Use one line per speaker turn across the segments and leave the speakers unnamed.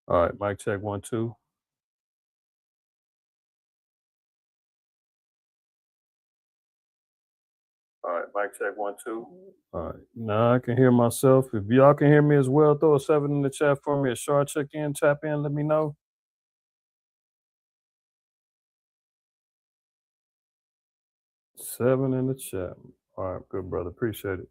All right, mic check 1 2. All right, mic check 1 2. All right, now I can hear myself. If y'all can hear me as well, throw a 7 in the chat for me. A short check in, tap in, let me know. 7 in the chat. All right, good brother. Appreciate it.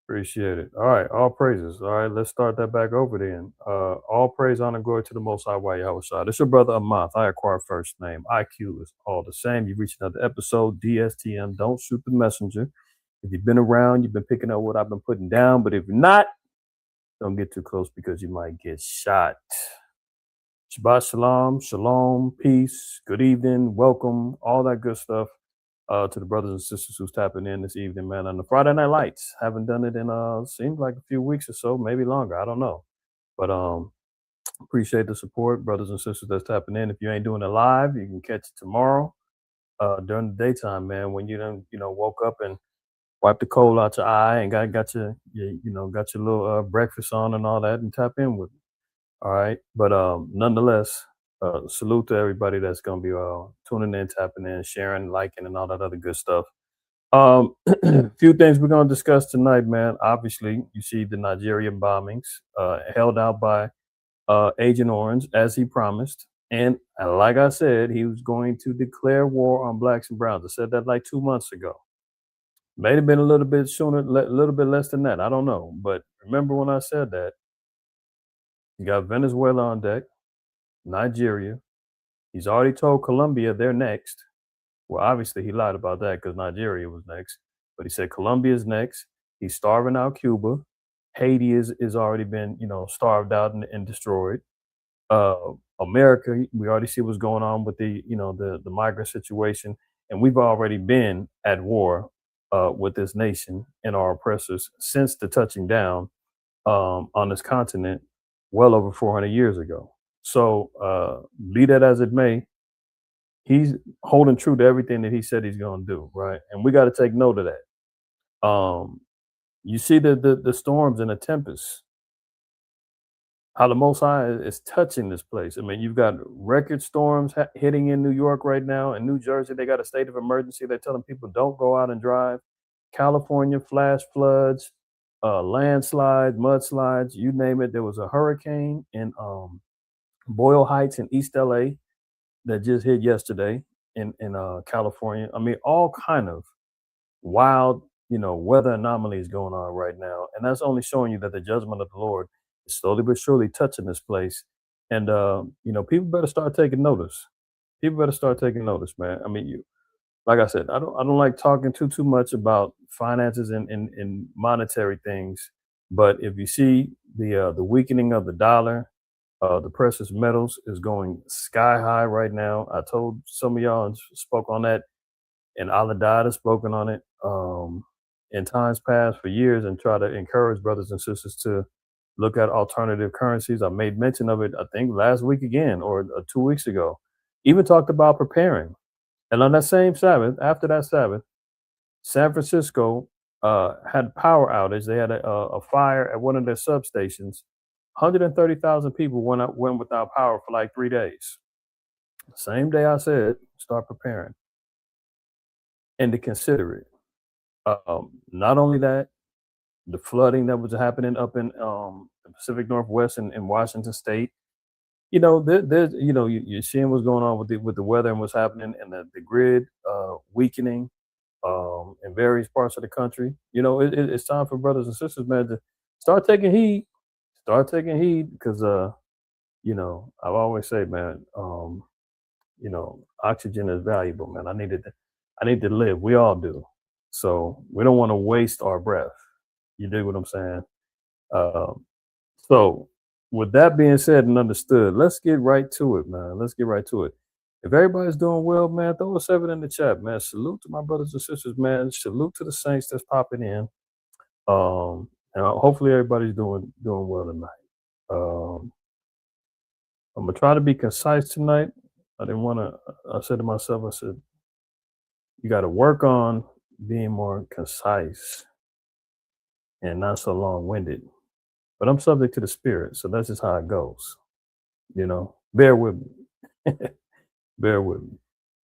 Appreciate it. All right, all praises. All right, let's start that back over then. All praise, honor, glory to the Most High, Yahweh Shai. This your brother Amath. I acquire first name. IQ is all the same. You reach another episode. DSTM. Don't shoot the messenger. If you've been around, you've been picking up what I've been putting down. But if you're not, don't get too close because you might get shot. Shabbat shalom, shalom, peace, good evening, welcome, all that good stuff to the brothers and sisters who's tapping in this evening, man. On the Friday Night Lights, haven't done it in seems like a few weeks or so, maybe longer. I don't know, but appreciate the support, brothers and sisters that's tapping in. If you ain't doing it live, you can catch it tomorrow during the daytime, man. When you done woke up and wipe the coal out your eye and got your little breakfast on and all that, and tap in with me. All right. But nonetheless, salute to everybody that's gonna be tuning in, tapping in, sharing, liking, and all that other good stuff. Few things we're gonna discuss tonight, man. Obviously, you see the Nigerian bombings, held out by Agent Orange as he promised. And like I said, he was going to declare war on blacks and browns. I said that like 2 months ago. May have been a little bit sooner, a little bit less than that. I don't know. But remember when I said that, you got Venezuela on deck, Nigeria. He's already told Colombia they're next. Well, obviously he lied about that because Nigeria was next. But he said Colombia's next. He's starving out Cuba. Haiti is already been, starved out and destroyed. America, we already see what's going on with the migrant situation, and we've already been at war with this nation and our oppressors since the touching down on this continent well over 400 years ago. So, be that as it may, he's holding true to everything that he said he's going to do, right? And we got to take note of that. You see the storms and the tempests, how the Most High is touching this place. I mean, you've got record storms hitting in New York right now. In New Jersey, they got a state of emergency. They're telling people don't go out and drive. California, flash floods, landslides, mudslides, you name it. There was a hurricane in Boyle Heights in East LA that just hit yesterday in California. I mean, all kind of wild, weather anomalies going on right now, and that's only showing you that the judgment of the Lord is slowly but surely touching this place. And people better start taking notice. People better start taking notice, man. I mean, like I said, I don't like talking too much about finances and monetary things, but if you see the weakening of the dollar, the precious metals is going sky high right now. I told some of y'all and spoke on that, and Aladad has spoken on it in times past for years, and try to encourage brothers and sisters to look at alternative currencies. I made mention of it, I think, last week again or 2 weeks ago. Even talked about preparing. And on that same Sabbath, after that Sabbath, San Francisco had power outage. They had a fire at one of their substations. 130,000 people went without power for like 3 days. Same day I said, start preparing and to consider it. Not only that, the flooding that was happening up in the Pacific Northwest and in Washington State. There's you're seeing what's going on with the weather and what's happening, and the grid weakening in various parts of the country. It's time for brothers and sisters, man, to start taking heed. Start taking heed because I've always said, man, oxygen is valuable, man. I need to live. We all do. So we don't want to waste our breath. You dig what I'm saying? Um, so with that being said and understood, let's get right to it, man. Let's get right to it. If everybody's doing well, man, throw a 7 in the chat, man. Salute to my brothers and sisters, man. Salute to the saints that's popping in. And hopefully everybody's doing well tonight. I'm gonna try to be concise tonight. I didn't want to. I said to myself, I said, you got to work on being more concise and not so long-winded. But I'm subject to the spirit, so that's just how it goes. Bear with me. Bear with me.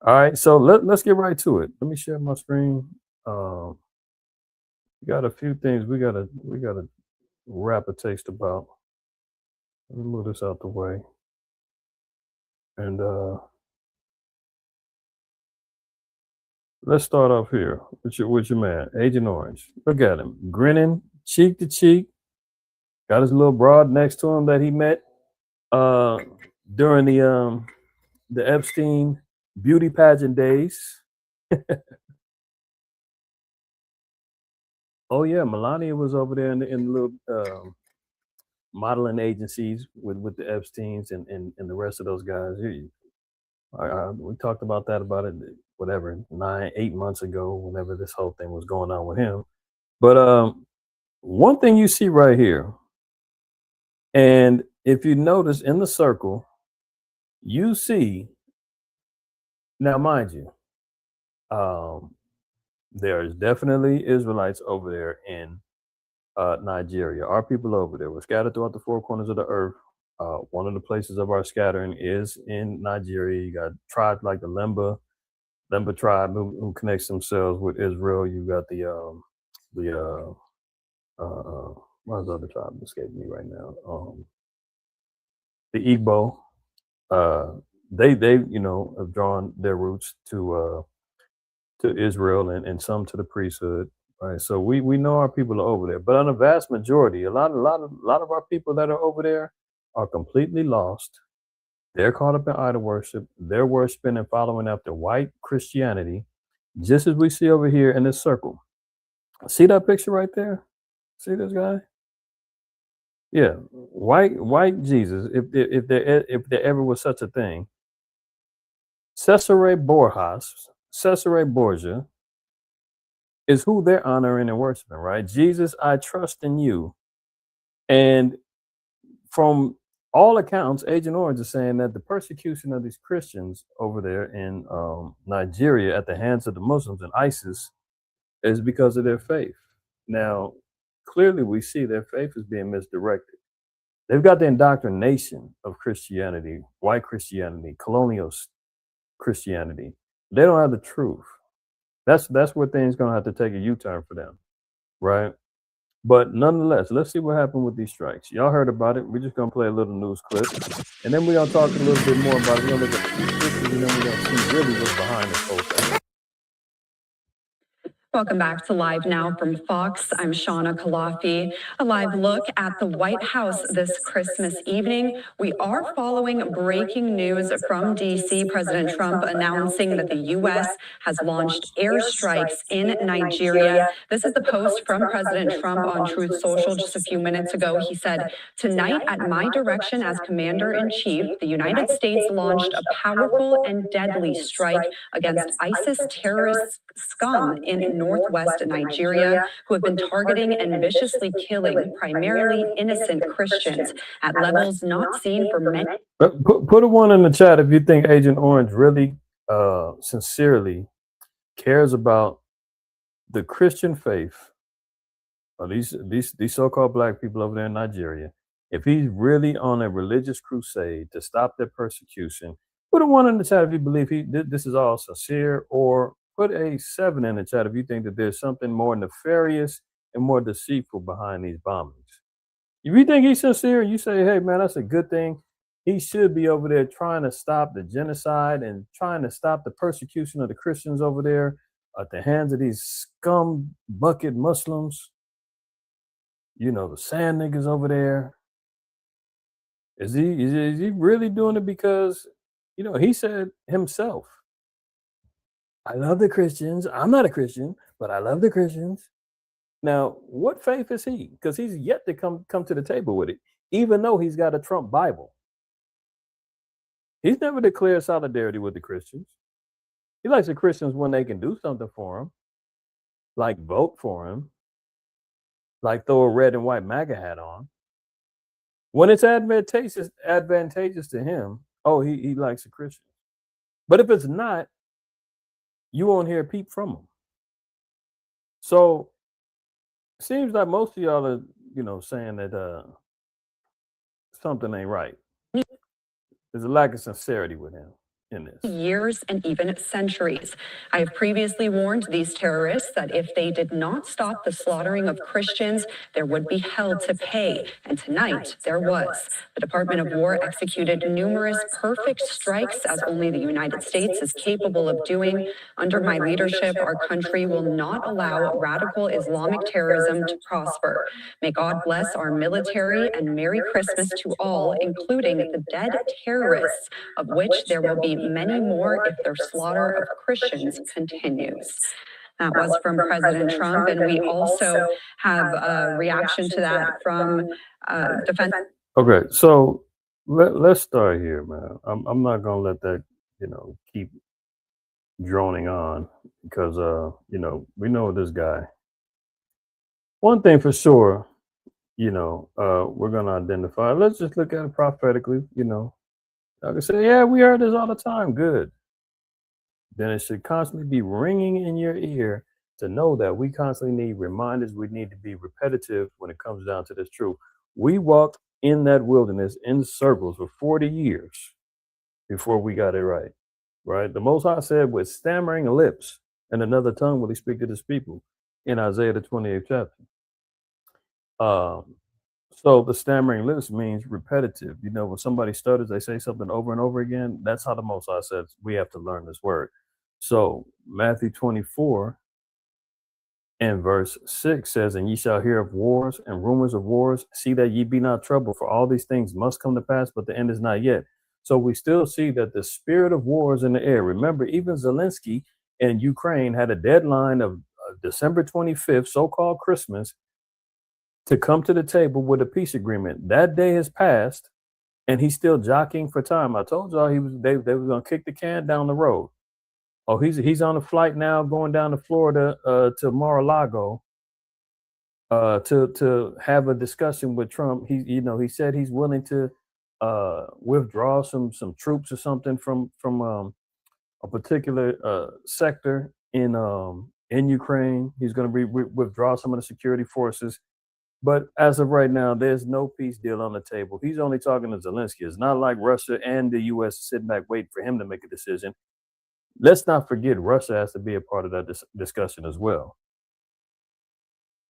All right, so let's get right to it. Let me share my screen. Um, we got a few things we gotta wrap a taste about. Let me move this out the way. And let's start off here with your man, Agent Orange. Look at him, grinning cheek to cheek. Got his little broad next to him that he met uh during the Epstein beauty pageant days. Oh yeah, Melania was over there in the little modeling agencies with the Epstein's and the rest of those guys. We talked about it, whatever, 9, 8 months ago, whenever this whole thing was going on with him. But one thing you see right here, and if you notice in the circle, you see now, mind you, um, there's definitely Israelites over there in Nigeria. Our people over there were scattered throughout the four corners of the earth. One of the places of our scattering is in Nigeria. You got tribes like the Lemba tribe who connects themselves with Israel. You got the what's the other tribe escaping me right now? The Igbo. Uh, they have drawn their roots to Israel and some to the priesthood. Right. So we know our people are over there. But on a vast majority, a lot of our people that are over there are completely lost. They're caught up in idol worship. They're worshiping and following after white Christianity, just as we see over here in this circle. See that picture right there? See this guy? Yeah, white Jesus. If there ever was such a thing, Cesare Borgia is who they're honoring and worshiping, right? Jesus, I trust in you. And from all accounts, Agent Orange is saying that the persecution of these Christians over there in Nigeria at the hands of the Muslims and ISIS is because of their faith. Now, clearly, we see their faith is being misdirected. They've got the indoctrination of Christianity, white Christianity, colonial Christianity. They don't have the truth. That's where things gonna have to take a U-turn for them, right? But nonetheless, let's see what happened with these strikes. Y'all heard about it. We're just gonna play a little news clip, and then we're gonna talk a little bit more about it. We're gonna look at the scriptures, and then we're gonna see really what's behind this whole thing.
Welcome back to Live Now from Fox. I'm Shauna Kalafi. A live look at the White House this Christmas evening. We are following breaking news from D.C. President Trump announcing that the U.S. has launched airstrikes in Nigeria. This is the post from President Trump on Truth Social just a few minutes ago. He said, "Tonight, at my direction as Commander-in-Chief, the United States launched a powerful and deadly strike against ISIS terrorist scum in northwest Nigeria who have been targeting and viciously killing primarily innocent Christians at levels not seen for many."
Put a one in the chat if you think Agent Orange really sincerely cares about the Christian faith of these so-called black people over there in Nigeria. If he's really on a religious crusade to stop their persecution, put a one in the chat if you believe this is all sincere, or put a 7 in the chat if you think that there's something more nefarious and more deceitful behind these bombings. If you think he's sincere, you say, hey man, that's a good thing. He should be over there trying to stop the genocide and trying to stop the persecution of the Christians over there at the hands of these scum bucket Muslims. The sand niggas over there. Is he really doing it because, he said himself, I love the Christians. I'm not a Christian, but I love the Christians. Now, what faith is he? Because he's yet to come to the table with it, even though he's got a Trump Bible. He's never declared solidarity with the Christians. He likes the Christians when they can do something for him, like vote for him, like throw a red and white MAGA hat on. When it's advantageous to him, oh, he likes a Christian. But if it's not, you won't hear a peep from him. So it seems like most of y'all are, saying that something ain't right. There's a lack of sincerity with him in this.
Years and even centuries. I have previously warned these terrorists that if they did not stop the slaughtering of Christians, there would be hell to pay. And tonight, there was. The Department of War executed numerous perfect strikes, as only the United States is capable of doing. Under my leadership, our country will not allow radical Islamic terrorism to prosper. May God bless our military, and Merry Christmas to all, including the dead terrorists, of which there will be many more if their slaughter of Christians continues. That was from President Trump, and we also have a reaction to that from defense.
Okay, so let's start here, man. I'm not gonna let that keep droning on because we know this guy. One thing for sure, we're gonna identify. Let's just look at it prophetically. I can say, yeah, we heard this all the time. Good. Then it should constantly be ringing in your ear to know that we constantly need reminders. We need to be repetitive when it comes down to this truth. We walked in that wilderness in circles for 40 years before we got it right. Right? The Most High said, with stammering lips and another tongue will he speak to his people in Isaiah the 28th chapter. So the stammering lips means repetitive. When somebody stutters, they say something over and over again. That's how the Most High says we have to learn this word. So Matthew 24 and verse 6 says, and ye shall hear of wars and rumors of wars. See that ye be not troubled, for all these things must come to pass, but the end is not yet. So we still see that the spirit of war is in the air. Remember, even Zelensky in Ukraine had a deadline of December 25th, so-called Christmas, to come to the table with a peace agreement. That day has passed, and he's still jockeying for time. I told y'all they were going to kick the can down the road. Oh, he's on a flight now going down to Florida to Mar-a-Lago to have a discussion with Trump. He said he's willing to withdraw some troops or something from a particular sector in Ukraine. He's going to withdraw some of the security forces. But as of right now, there's no peace deal on the table. He's only talking to Zelensky. It's not like Russia and the U.S. sitting back waiting for him to make a decision. Let's not forget Russia has to be a part of that discussion as well.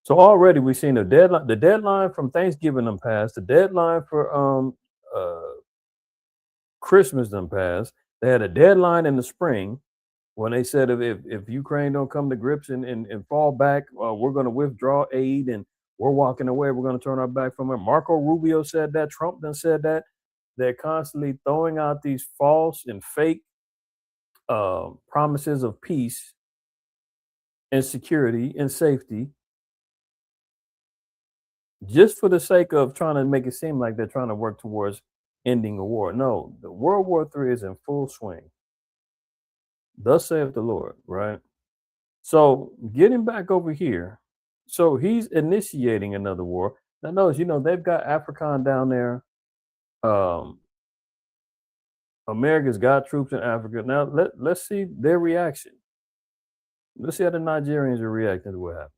So already we've seen the deadline from Thanksgiving done passed. The deadline for Christmas done passed. They had a deadline in the spring when they said if Ukraine don't come to grips and fall back, we're going to withdraw aid and we're walking away. We're going to turn our back from it. Marco Rubio said that. Trump done said that. They're constantly throwing out these false and fake promises of peace and security and safety just for the sake of trying to make it seem like they're trying to work towards ending a war. No, the World War III is in full swing. Thus saith the Lord, right? So getting back over here, so he's initiating another war. Now notice, they've got African down there. America's got troops in Africa. Now let's see their reaction. Let's see how the Nigerians are reacting to what happened.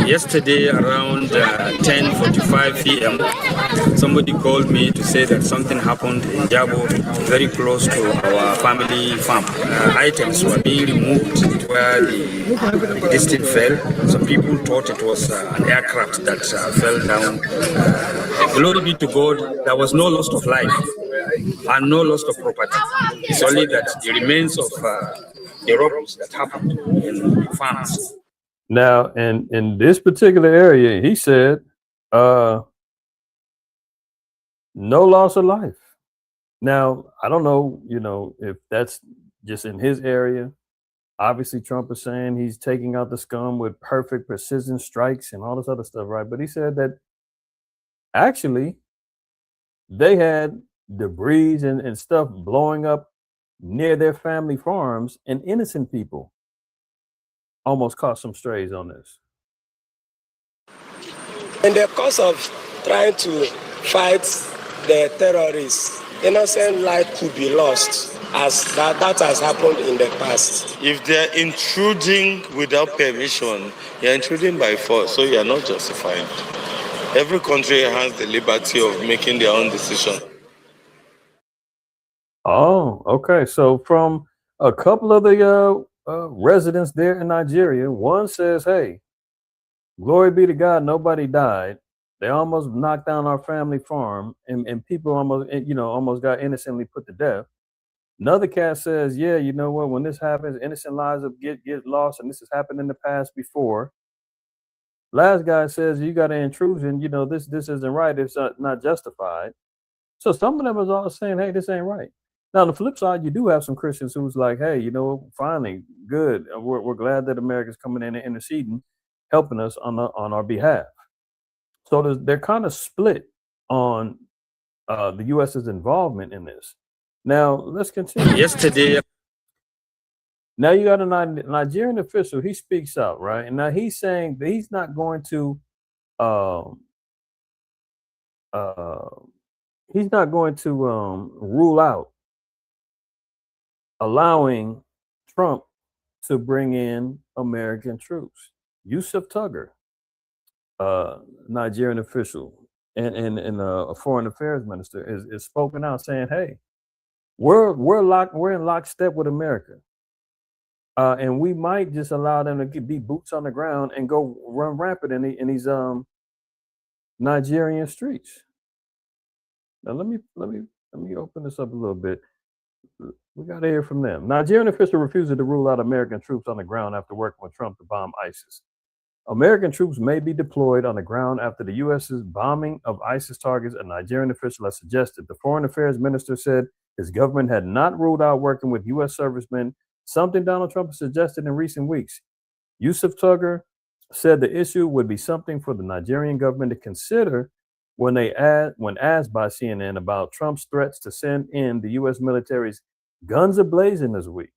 Yesterday around 10:45 p.m., somebody called me to say that something happened in Jabo, very close to our family farm. Items were being removed where this thing fell. Some people thought it was an aircraft that fell down. Glory be to God, there was no loss of life and no loss of property. It's only that the remains of the robberies that happened in farms.
Now, in this particular area, he said, no loss of life. Now, I don't know, if that's just in his area. Obviously, Trump is saying he's taking out the scum with perfect precision strikes and all this other stuff, right? But he said that actually they had debris and stuff blowing up near their family farms, and innocent people almost caught some strays on this.
In the course of trying to fight the terrorists, innocent life could be lost, as that has happened in the past.
If they're intruding without permission, you're intruding by force, so you're not justified. Every country has the liberty of making their own decision.
Oh, okay. So from a couple of the residents there in Nigeria, one says, "Hey, glory be to God, nobody died. They almost knocked down our family farm, and people almost, almost got innocently put to death." Another cat says, "Yeah, you know what? When this happens, innocent lives get lost, and this has happened in the past before." Last guy says, "You got an intrusion. This isn't right. It's not justified." So some of them is all saying, "Hey, this ain't right." Now, on the flip side, you do have some Christians who's like, "Hey, finally, good. We're glad that America's coming in and interceding, helping us on our behalf." So they're kind of split on the U.S.'s involvement in this. Now, let's continue.
Yesterday,
Now you got a Nigerian official. He speaks out, right? And now he's saying that he's not going to um, uh, rule out allowing Trump to bring in American troops. Yusuf Tugger, Nigerian official and a foreign affairs minister, is spoken out saying, "Hey, we're in lockstep with America, and we might just allow them to be boots on the ground and go run rampant in these Nigerian streets." Now let me open this up a little bit. We got to hear from them. Nigerian official refuses to rule out American troops on the ground after working with Trump to bomb ISIS. American troops may be deployed on the ground after the U.S.'s bombing of ISIS targets, a Nigerian official has suggested. The foreign affairs minister said his government had not ruled out working with U.S. servicemen, something Donald Trump has suggested in recent weeks. Yusuf Tugger said the issue would be something for the Nigerian government to consider when asked by CNN about Trump's threats to send in the U.S. military's guns a-blazing this week.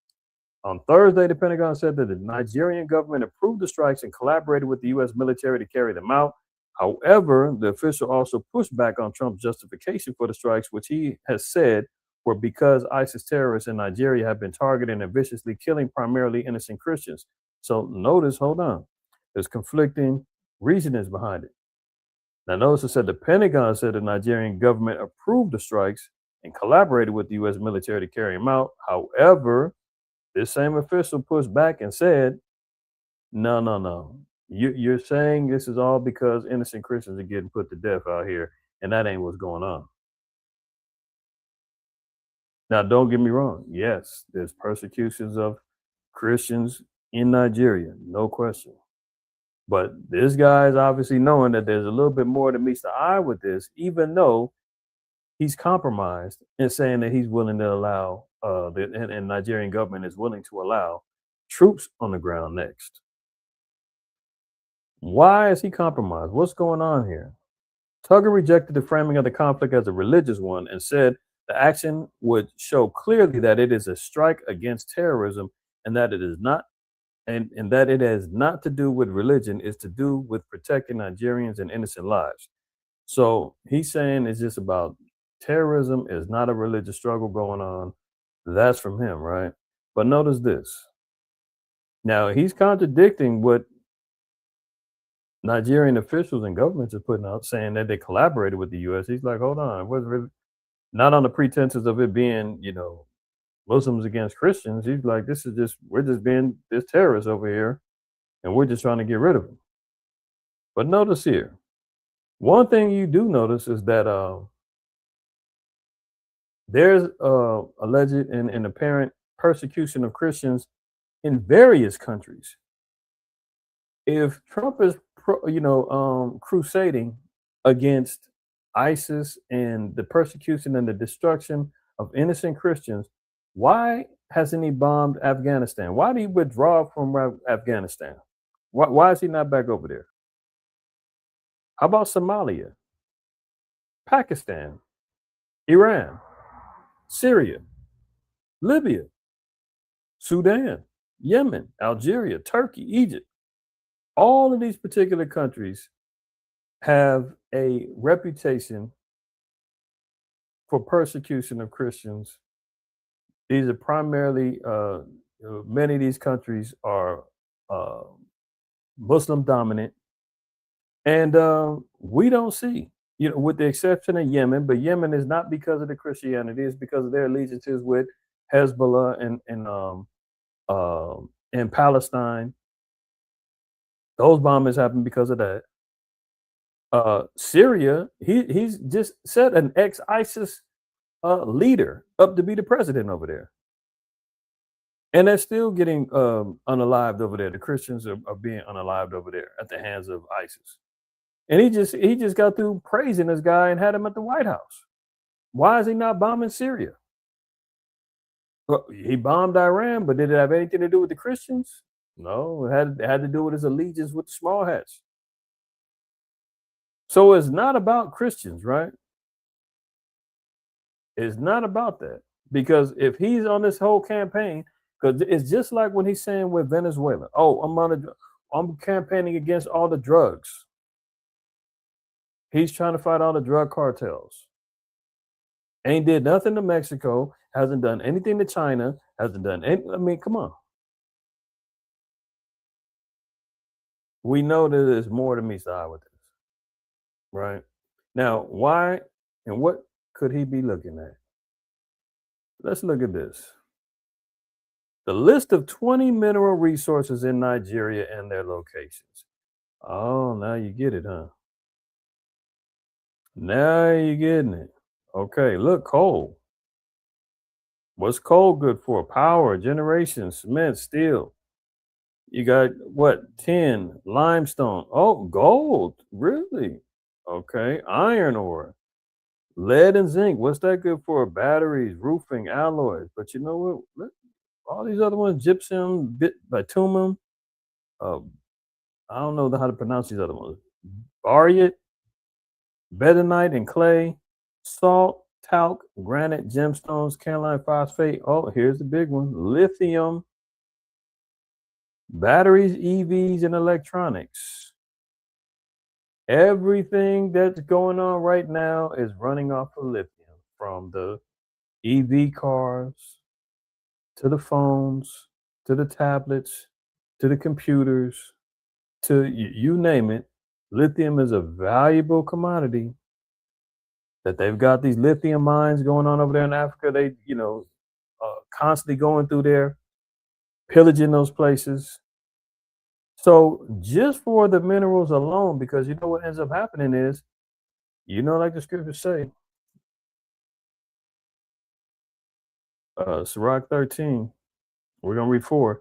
On Thursday, the Pentagon said that the Nigerian government approved the strikes and collaborated with the U.S. military to carry them out. However, the official also pushed back on Trump's justification for the strikes, which he has said were because ISIS terrorists in Nigeria have been targeting and viciously killing primarily innocent Christians. So notice, hold on, there's conflicting reasonings behind it. Now, notice it said the Pentagon said the Nigerian government approved the strikes and collaborated with the U.S. military to carry them out. However, this same official pushed back and said, "No, no, no. You're saying this is all because innocent Christians are getting put to death out here, and that ain't what's going on." Now, don't get me wrong. Yes, there's persecutions of Christians in Nigeria, no question. But this guy is obviously knowing that there's a little bit more that meets the eye with this, even though he's compromised in saying that he's willing to allow, and Nigerian government is willing to allow troops on the ground next. Why is he compromised? What's going on here? Tugger rejected the framing of the conflict as a religious one and said the action would show clearly that it is a strike against terrorism and that it is not and that it has not to do with religion, it's to do with protecting Nigerians and innocent lives. So he's saying it's just about terrorism, is not a religious struggle going on. That's from him, right? But notice this. Now he's contradicting what Nigerian officials and governments are putting out, saying that they collaborated with the U.S. He's like, hold on, it wasn't really, not on the pretenses of it being, Muslims against Christians. He's like, we're just being this terrorist over here, and we're just trying to get rid of him. But notice here, one thing you do notice is that there's alleged and apparent persecution of Christians in various countries. If Trump is, crusading against ISIS and the persecution and the destruction of innocent Christians, why hasn't he bombed Afghanistan? Why did he withdraw from Afghanistan? Why is he not back over there? How about Somalia, Pakistan, Iran, Syria, Libya, Sudan, Yemen, Algeria, Turkey, Egypt? All of these particular countries have a reputation for persecution of Christians. These are primarily, many of these countries are Muslim dominant, and we don't see with the exception of Yemen, but Yemen is not because of the Christianity, it's because of their allegiances with Hezbollah and Palestine. Those bombings happen because of that. Syria, he's just set an ex-ISIS leader up to be the president over there. And they're still getting unalived over there. The Christians are being unalived over there at the hands of ISIS. And he just got through praising this guy and had him at the White House. Why is he not bombing Syria? Well, he bombed Iran, but did it have anything to do with the Christians? No, it had to do with his allegiance with the small hats. So it's not about Christians, right? It's not about that. Because if he's on this whole campaign, because it's just like when he's saying with Venezuela, oh, I'm campaigning against all the drugs. He's trying to fight all the drug cartels. Ain't did nothing to Mexico, hasn't done anything to China, hasn't done any, I mean, come on. We know that there's more to meets the eye with this. Right? Now, why and what could he be looking at? Let's look at this. The list of 20 mineral resources in Nigeria and their locations. Oh, now you get it, huh? Now you're getting it. Okay, look, coal. What's coal good for? Power, generation, cement, steel. You got what? Tin, limestone. Oh, gold. Really? Okay. Iron ore. Lead and zinc. What's that good for? Batteries, roofing, alloys. But you know what? Look, all these other ones, gypsum, bitumen. I don't know how to pronounce these other ones. Baryt, bentonite and clay, salt, talc, granite, gemstones, kaolin phosphate. Oh, here's the big one: lithium, batteries, EVs, and electronics. Everything that's going on right now is running off of lithium, from the EV cars to the phones to the tablets to the computers to you name it. Lithium is a valuable commodity that they've got these lithium mines going on over there in Africa. They, constantly going through there, pillaging those places. So just for the minerals alone, because you know what ends up happening is, like the scriptures say, Sirach 13, we're going to read 4.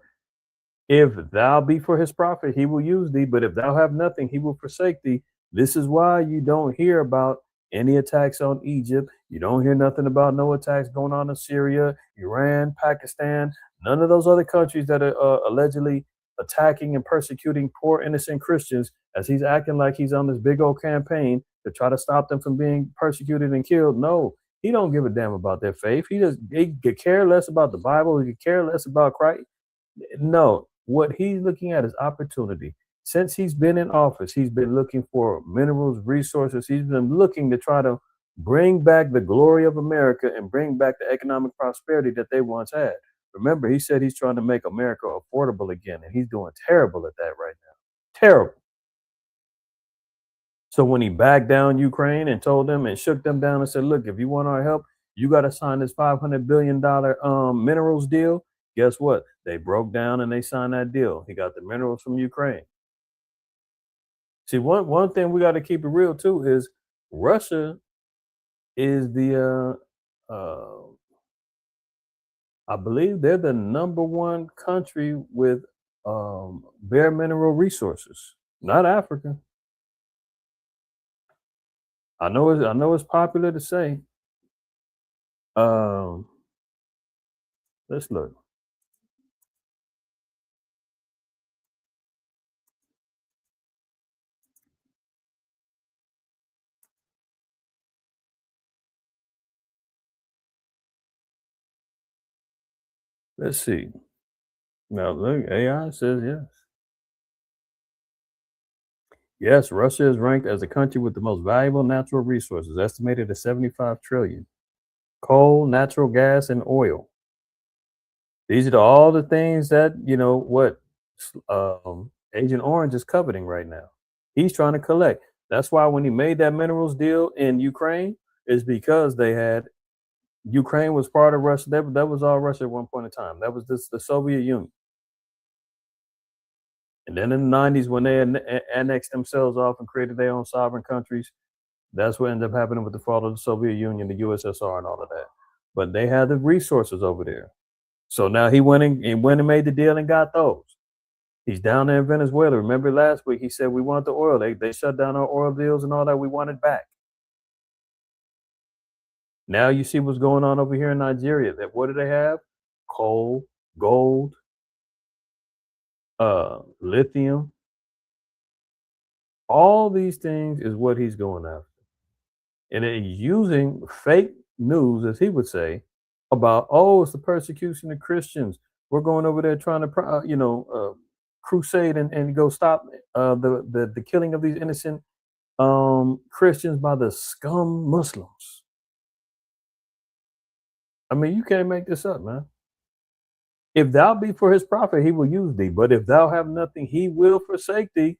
If thou be for his profit, he will use thee, but if thou have nothing, he will forsake thee. This is why you don't hear about any attacks on Egypt. You don't hear nothing about no attacks going on in Syria, Iran, Pakistan, none of those other countries that are allegedly attacking and persecuting poor innocent Christians, as he's acting like he's on this big old campaign to try to stop them from being persecuted and killed. No, he don't give a damn about their faith. He could care less about the Bible. He could care less about Christ. No, what he's looking at is opportunity. Since he's been in office, he's been looking for minerals, resources. He's been looking to try to bring back the glory of America and bring back the economic prosperity that they once had. Remember, he said he's trying to make America affordable again, and he's doing terrible at that right now. Terrible. So when he backed down Ukraine and told them and shook them down and said, look, if you want our help, you got to sign this $500 billion minerals deal. Guess what? They broke down and they signed that deal. He got the minerals from Ukraine. See, one thing we got to keep it real too is Russia is I believe they're the number one country with bare mineral resources, not Africa. I know it's popular to say. Let's look. Let's see. Now look, AI says yes. Yes, Russia is ranked as the country with the most valuable natural resources, estimated at 75 trillion. Coal, natural gas, and oil. These are all the things that, what Agent Orange is coveting right now. He's trying to collect. That's why when he made that minerals deal in Ukraine, is because they had Ukraine was part of Russia. That was all Russia at one point in time. That was the Soviet Union. And then in the 90s, when they annexed themselves off and created their own sovereign countries, that's what ended up happening with the fall of the Soviet Union, the USSR, and all of that. But they had the resources over there. So now he went and made the deal and got those. He's down there in Venezuela. Remember last week he said we want the oil. They shut down our oil deals and all that. We want it back. Now you see what's going on over here in Nigeria. That what do they have? Coal, gold, lithium. All these things is what he's going after. And he's using fake news, as he would say, about, oh, it's the persecution of Christians. We're going over there trying to, crusade and go stop the killing of these innocent Christians by the scum Muslims. I mean, you can't make this up, man. If thou be for his prophet, he will use thee. But if thou have nothing, he will forsake thee.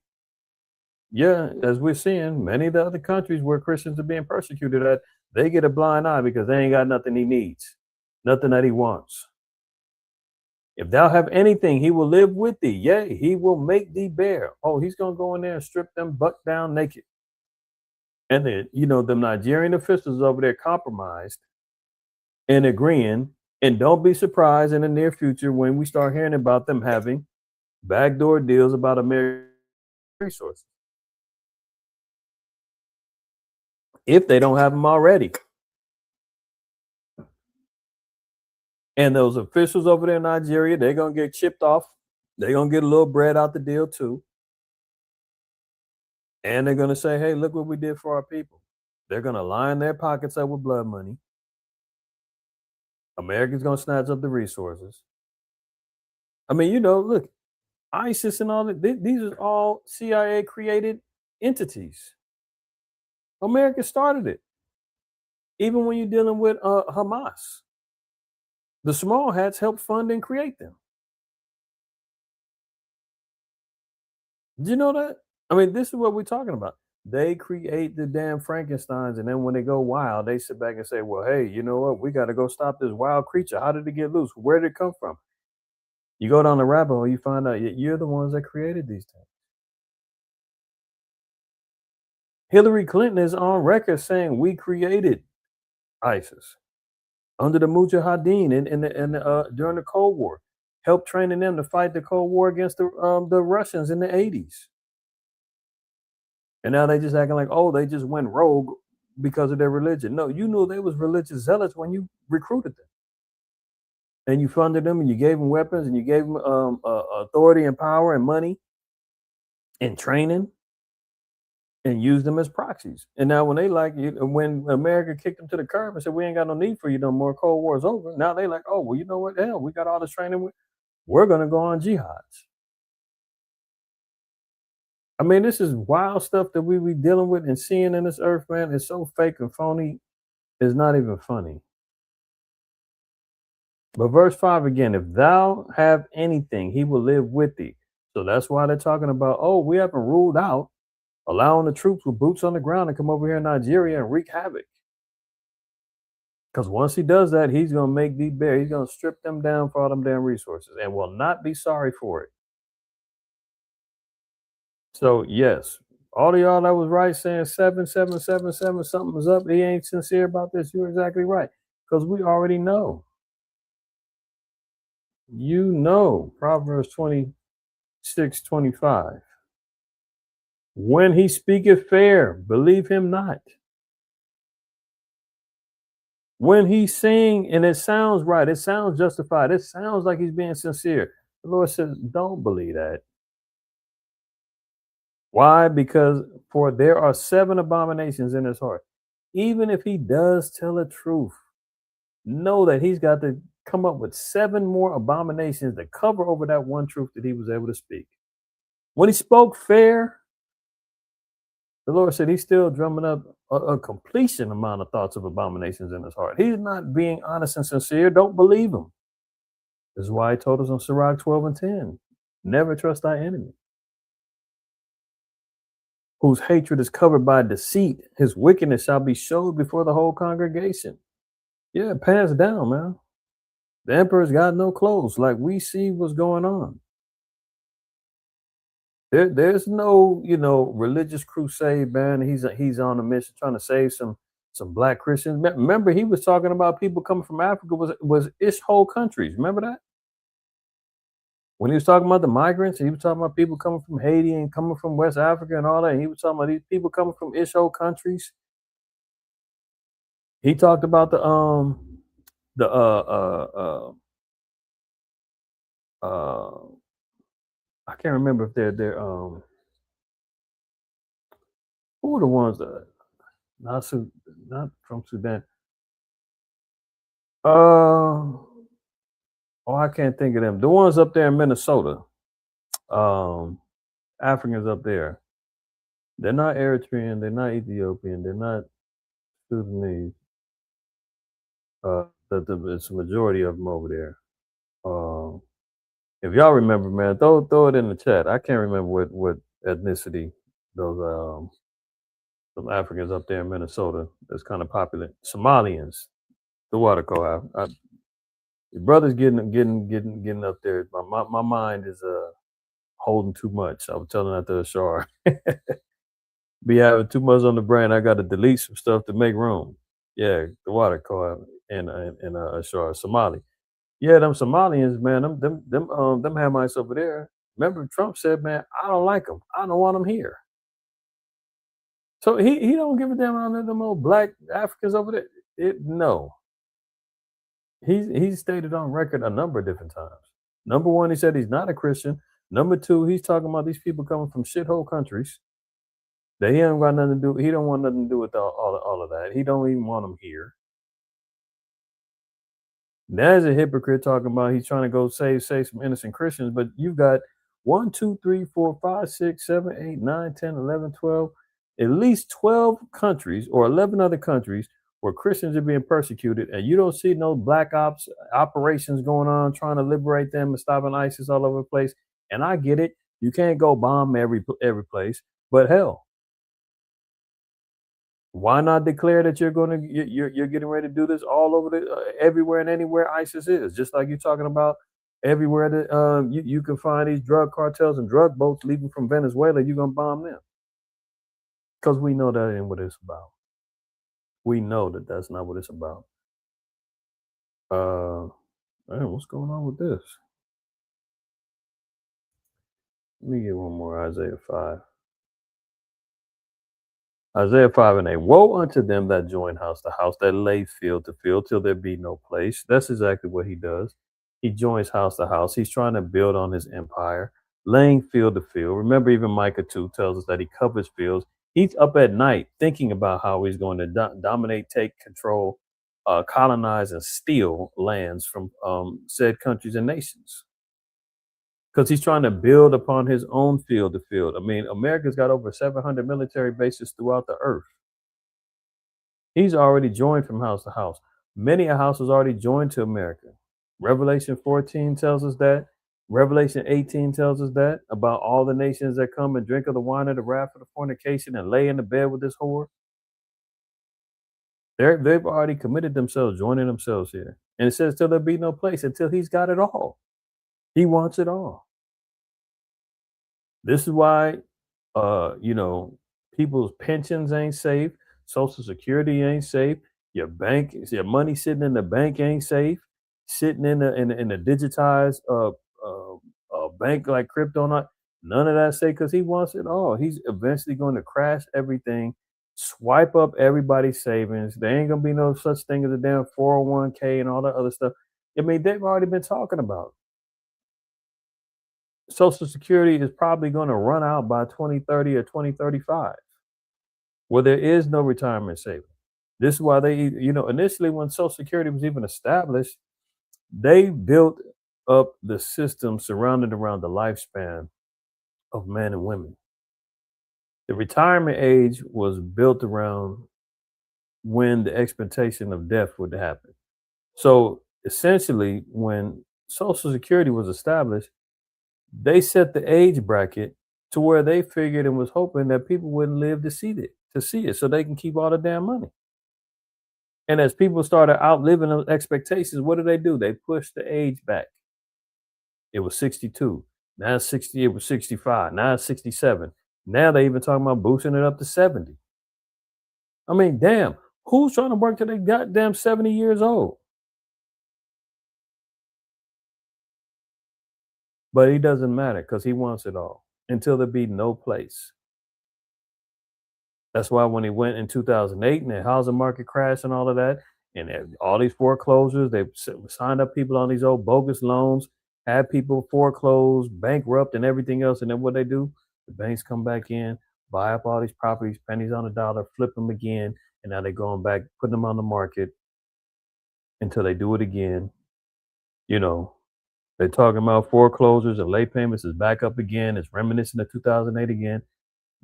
Yeah, as we're seeing, many of the other countries where Christians are being persecuted at, they get a blind eye because they ain't got nothing he needs, nothing that he wants. If thou have anything, he will live with thee. Yea, he will make thee bare. Oh, he's going to go in there and strip them buck down naked. And then, the Nigerian officials over there compromised and agreeing. And don't be surprised in the near future when we start hearing about them having backdoor deals about American resources. If they don't have them already. And those officials over there in Nigeria, they're going to get chipped off. They're going to get a little bread out the deal too. And they're going to say, hey, look what we did for our people. They're going to line their pockets up with blood money. America's going to snatch up the resources. I mean, look, ISIS and all that, these are all CIA created entities. America started it. Even when you're dealing with Hamas. The small hats help fund and create them. Do you know that? I mean, this is what we're talking about. They create the damn Frankensteins, and then when they go wild, they sit back and say, well, hey, you know what? We got to go stop this wild creature. How did it get loose? Where did it come from? You go down the rabbit hole, you find out you're the ones that created these things. Hillary Clinton is on record saying we created ISIS under the Mujahideen during the Cold War, helped training them to fight the Cold War against the Russians in the 80s. And now they just acting like, oh, they just went rogue because of their religion. No, you knew they was religious zealots when you recruited them. And you funded them and you gave them weapons and you gave them authority and power and money and training and used them as proxies. And now when when America kicked them to the curb and said, we ain't got no need for you no more, Cold War's over. Now they like, oh, well, you know what? Hell, we got all this training. We're going to go on jihads. I mean, this is wild stuff that we be dealing with and seeing in this earth, man. It's so fake and phony. It's not even funny. But verse 5 again, if thou have anything, he will live with thee. So that's why they're talking about, oh, we haven't ruled out allowing the troops with boots on the ground to come over here in Nigeria and wreak havoc. Because once he does that, he's going to make thee bare. He's going to strip them down for all them damn resources and will not be sorry for it. So, yes, all of y'all that was right saying 7777, something's up. He ain't sincere about this. You're exactly right. Because we already know. Proverbs 26:25. When he speaketh fair, believe him not. When he's saying, and it sounds right, it sounds justified, it sounds like he's being sincere. The Lord says, don't believe that. Why? Because for there are 7 abominations in his heart. Even if he does tell the truth, know that he's got to come up with 7 more abominations to cover over that one truth that he was able to speak. When he spoke fair, the Lord said he's still drumming up a completion amount of thoughts of abominations in his heart. He's not being honest and sincere. Don't believe him. This is why he told us on Sirach 12:10, never trust thy enemy. whose hatred is covered by deceit. His wickedness shall be showed before the whole congregation. Yeah, pants down, man. The emperor's got no clothes. Like, we see what's going on. There's no, religious crusade, man. He's on a mission trying to save some black Christians. Remember, he was talking about people coming from Africa was ish whole countries. Remember that? When he was talking about the migrants, he was talking about people coming from Haiti and coming from West Africa and all that. And he was talking about these people coming from ish whole countries. He talked about the I can't remember if they're who are the ones that not from Sudan. Oh, I can't think of them. The ones up there in Minnesota, Africans up there. They're not Eritrean. They're not Ethiopian. They're not Sudanese. It's a majority of them over there. If y'all remember, man, throw it in the chat. I can't remember what ethnicity those some Africans up there in Minnesota that's kind of popular. Somalians. The water go out. Your brother's getting up there. My mind is holding too much. I was telling that to Ashar. Be having too much on the brain. I got to delete some stuff to make room. Yeah, the water go out and Ashar Somali. Yeah, them Somalians, man, them Hamites over there. Remember, Trump said, man, I don't like them. I don't want them here. So he don't give a damn about them old black Africans over there. No. He's stated on record a number of different times. Number one, he said he's not a Christian. Number two, he's talking about these people coming from shithole countries that he ain't got nothing to do. He don't want nothing to do with all of that. He don't even want them here. There's a hypocrite talking about he's trying to go save some innocent Christians, but you've got 1, 2, 3, 4, 5, 6, 7, 8, 9, 10, 11, 12, at least 12 countries or 11 other countries where Christians are being persecuted, and you don't see no black ops operations going on trying to liberate them and stopping ISIS all over the place. And I get it. You can't go bomb every place, but hell, why not declare that you're getting ready to do this all over everywhere and anywhere ISIS is? Just like you're talking about everywhere that you can find these drug cartels and drug boats leaving from Venezuela, you're gonna bomb them because we know that ain't what it's about. We know that that's not what it's about. Man, what's going on with this? Let me get one more Isaiah 5. Isaiah 5 and 8. Woe unto them that join house to house, that lay field to field, till there be no place. That's exactly what he does. He joins house to house. He's trying to build on his empire, laying field to field. Remember, even Micah 2 tells us that he covers fields. He's up at night thinking about how he's going to dominate, take control, colonize, and steal lands from said countries and nations. Because he's trying to build upon his own field to field. I mean, America's got over 700 military bases throughout the earth. He's already joined from house to house. Many a house has already joined to America. Revelation 14 tells us that. Revelation 18 tells us that about all the nations that come and drink of the wine of the wrath of the fornication and lay in the bed with this whore. They've already committed themselves, joining themselves here. And it says, till there be no place, until he's got it all. He wants it all. This is why, people's pensions ain't safe. Social Security ain't safe. Your money sitting in the bank ain't safe. Sitting in a digitized bank like crypto, none of that safe, because he wants it all. He's eventually going to crash everything, swipe up everybody's savings. There ain't gonna be no such thing as a damn 401k and all that other stuff. I mean, they've already been talking about Social Security is probably going to run out by 2030 or 2035, where there is no retirement saving. This is why they, initially when Social Security was even established, they built up the system surrounded around the lifespan of men and women. The retirement age was built around when the expectation of death would happen. So essentially, when Social Security was established, they set the age bracket to where they figured and was hoping that people wouldn't live to see it, so they can keep all the damn money. And as people started outliving those expectations, what do? They pushed the age back. It was 62. Now it's 60. It was 65. Now it's 67. Now they even talking about boosting it up to 70. I mean, damn, who's trying to work till they goddamn 70 years old? But he doesn't matter because he wants it all until there be no place. That's why when he went in 2008 and the housing market crashed and all of that, and all these foreclosures, they signed up people on these old bogus loans, had people foreclosed, bankrupt, and everything else. And then what they do? The banks come back in, buy up all these properties, pennies on the dollar, flip them again, and now they're going back, putting them on the market until they do it again. You know, they're talking about foreclosures and late payments is back up again. It's reminiscent of 2008 again.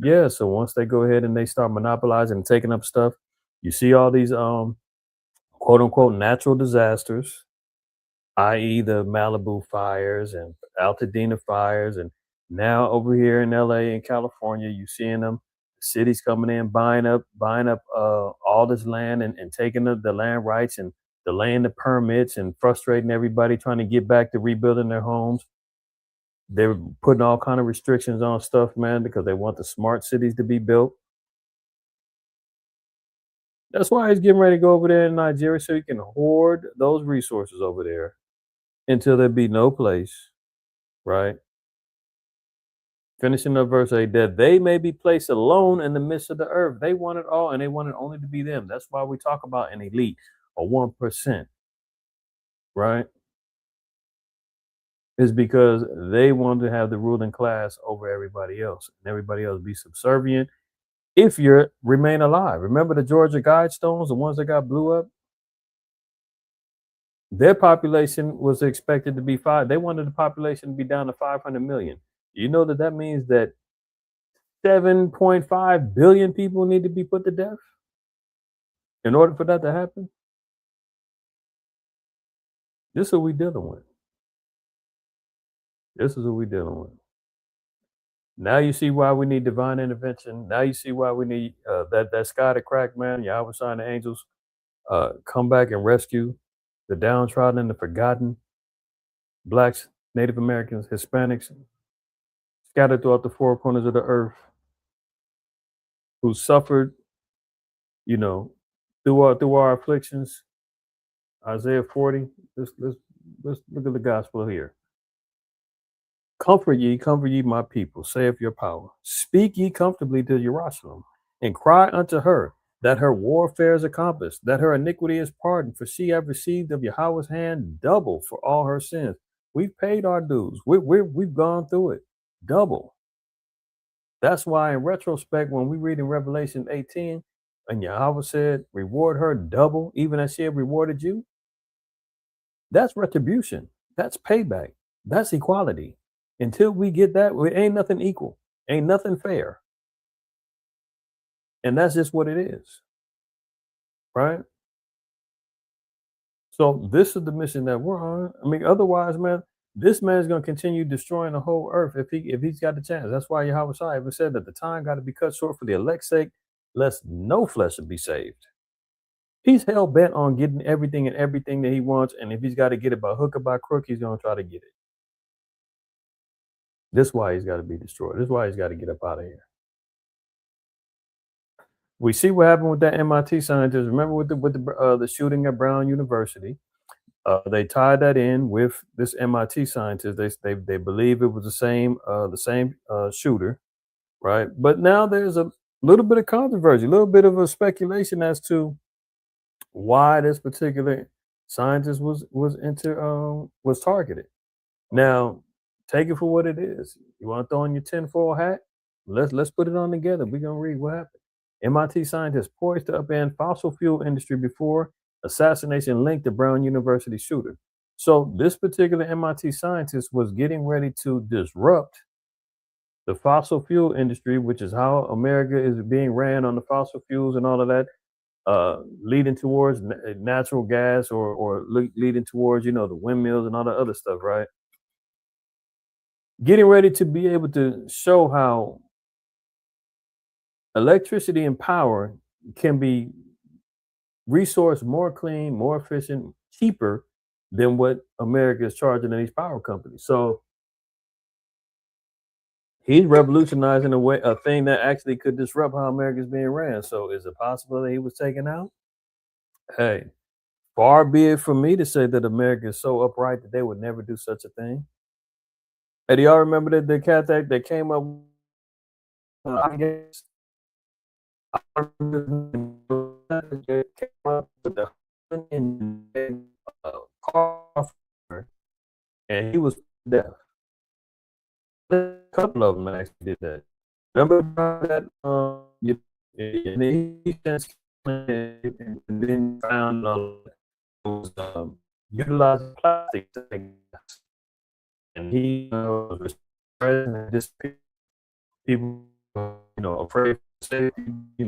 Yeah, so once they go ahead and they start monopolizing and taking up stuff, you see all these quote unquote natural disasters, i.e. the Malibu fires and Altadena fires, and now over here in LA and California, you seeing them cities coming in buying up all this land and taking the land rights and delaying the permits and frustrating everybody trying to get back to rebuilding their homes. They're putting all kind of restrictions on stuff, man, because they want the smart cities to be built. That's why he's getting ready to go over there in Nigeria so he can hoard those resources over there until there be no place, right? Finishing up verse 8, that they may be placed alone in the midst of the earth. They want it all and they want it only to be them. That's why we talk about an elite, a 1%, right? Is because they want to have the ruling class over everybody else, and everybody else be subservient if you remain alive. Remember the Georgia Guidestones, the ones that got blew up? Their population was expected to be 5. They wanted the population to be down to 500 million. You know that means that 7.5 billion people need to be put to death in order for that to happen? This is what we're dealing with. This is what we're dealing with. Now you see why we need divine intervention. Now you see why we need that sky to crack, man. Yahweh sign the angels come back and rescue the downtrodden and the forgotten, blacks, Native Americans, Hispanics, scattered throughout the four corners of the earth, who suffered, you know, through our afflictions. Isaiah 40. Let's look at the gospel here. Comfort ye, my people, saith your power. Speak ye comfortably to Jerusalem, and cry unto her that her warfare is accomplished, that her iniquity is pardoned, for she have received of Yahweh's hand double for all her sins. We've paid our dues. We've gone through it, double. That's why, in retrospect, when we read in Revelation 18, and Yahweh said, reward her double, even as she have rewarded you, that's retribution. That's payback. That's equality. Until we get that, it ain't nothing equal. Ain't nothing fair. And that's just what it is. Right? So this is the mission that we're on. I mean, otherwise, man, this man is going to continue destroying the whole earth if he's got the chance. That's why Yahweh Shai even said that the time got to be cut short for the elect's sake, lest no flesh should be saved. He's hell bent on getting everything that he wants, and if he's got to get it by hook or by crook, he's going to try to get it. This is why he's got to be destroyed. This is why he's got to get up out of here. We see what happened with that MIT scientist. Remember with the shooting at Brown University? They tied that in with this MIT scientist. They believe it was the same shooter, right? But now there's a little bit of controversy, a little bit of a speculation as to why this particular scientist was targeted. Now, take it for what it is. You want to throw on your tinfoil hat? Let's put it on together. We're gonna read what happened. MIT scientists poised to upend fossil fuel industry before assassination linked to Brown University shooter. So this particular MIT scientist was getting ready to disrupt the fossil fuel industry, which is how America is being ran on the fossil fuels and all of that, leading towards natural gas or leading towards, the windmills and all the other stuff, right? getting ready to be able to show how electricity and power can be resourced more clean, more efficient, cheaper than what America is charging in these power companies. So he's revolutionizing a thing that actually could disrupt how America's being ran. So is it possible that he was taken out? Hey, far be it from me to say that America is so upright that they would never do such a thing. Hey, do y'all remember the cat that came up? I guess came up with the car, and he was deaf. A couple of them actually did that. Remember that? And he just and then found was utilizing plastic things, and he was present just people, afraid to say, he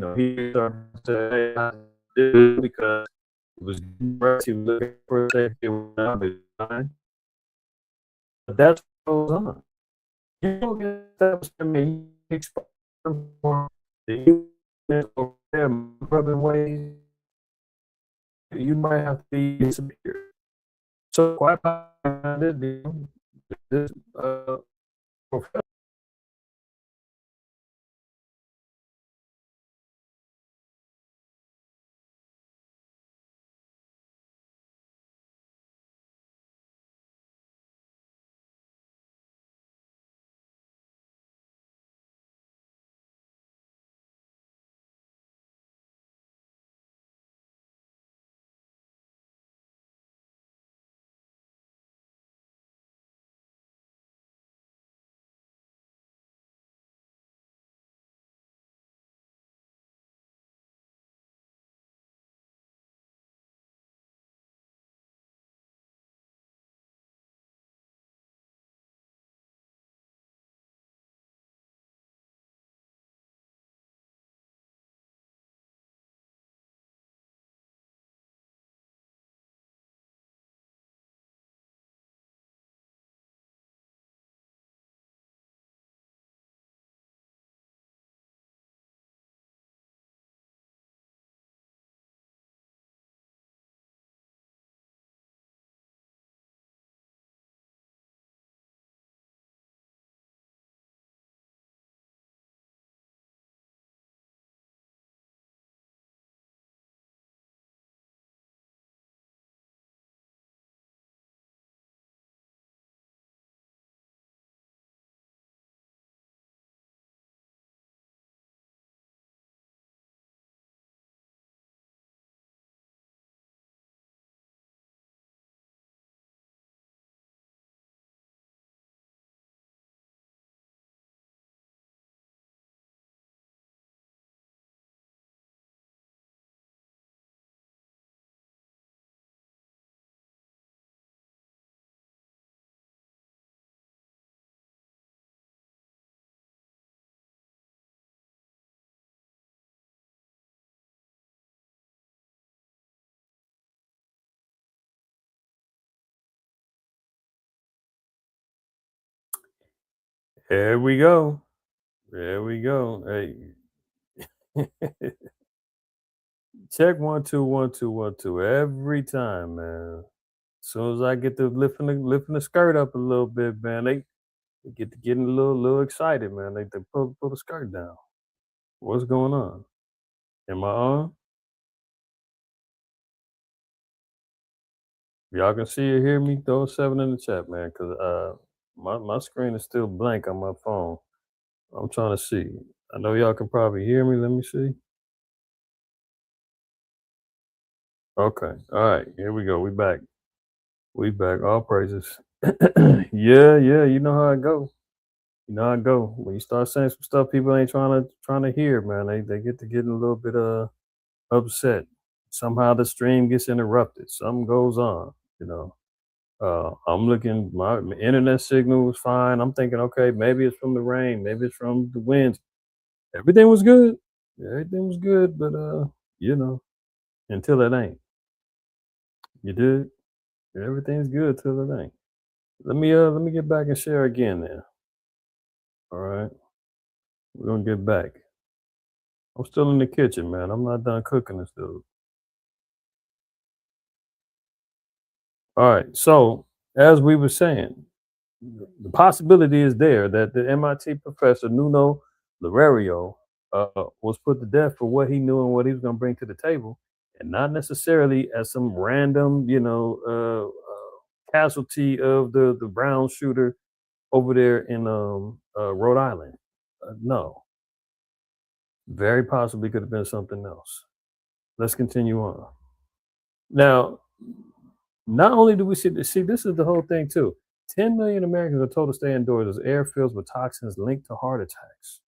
started to say, hey, I did it because it was he was looking for safety, but that's what goes on. You don't get that was, I mean, he exposed them for the human or them other ways. You might have to be disappeared. So quite this professor. There we go. There we go. Hey. Check 1 2 1 2 1 2 every time, man. As soon as I get to lifting the skirt up a little bit, man, they get to getting a little excited, man. They pull the skirt down. What's going on? Am I on? If y'all can see or hear me, throw a 7 in the chat, man, because my screen is still blank on my phone. I'm trying to see. I know y'all can probably hear me. Let me see. Okay. All right. Here we go. We back. We back. All praises. Yeah. You know how I go. You know how I go. When you start saying some stuff people ain't trying to hear, man, they get to getting a little bit upset. Somehow the stream gets interrupted. Something goes on. You know. I'm looking. My internet signal was fine. I'm thinking, okay, maybe it's from the rain. Maybe it's from the wind. Everything was good. Everything was good, but until it ain't. You did. Everything's good till it ain't. Let me get back and share again then. All right. We're gonna get back. I'm still in the kitchen, man. I'm not done cooking this dude. All right. So as we were saying, the possibility is there that the MIT professor Nuno Loureiro was put to death for what he knew and what he was going to bring to the table, and not necessarily as some random, casualty of the Brown shooter over there in Rhode Island. No, very possibly could have been something else. Let's continue on. Now, not only do we see this is the whole thing too. 10 million Americans are told to stay indoors as air fills with toxins linked to heart attacks.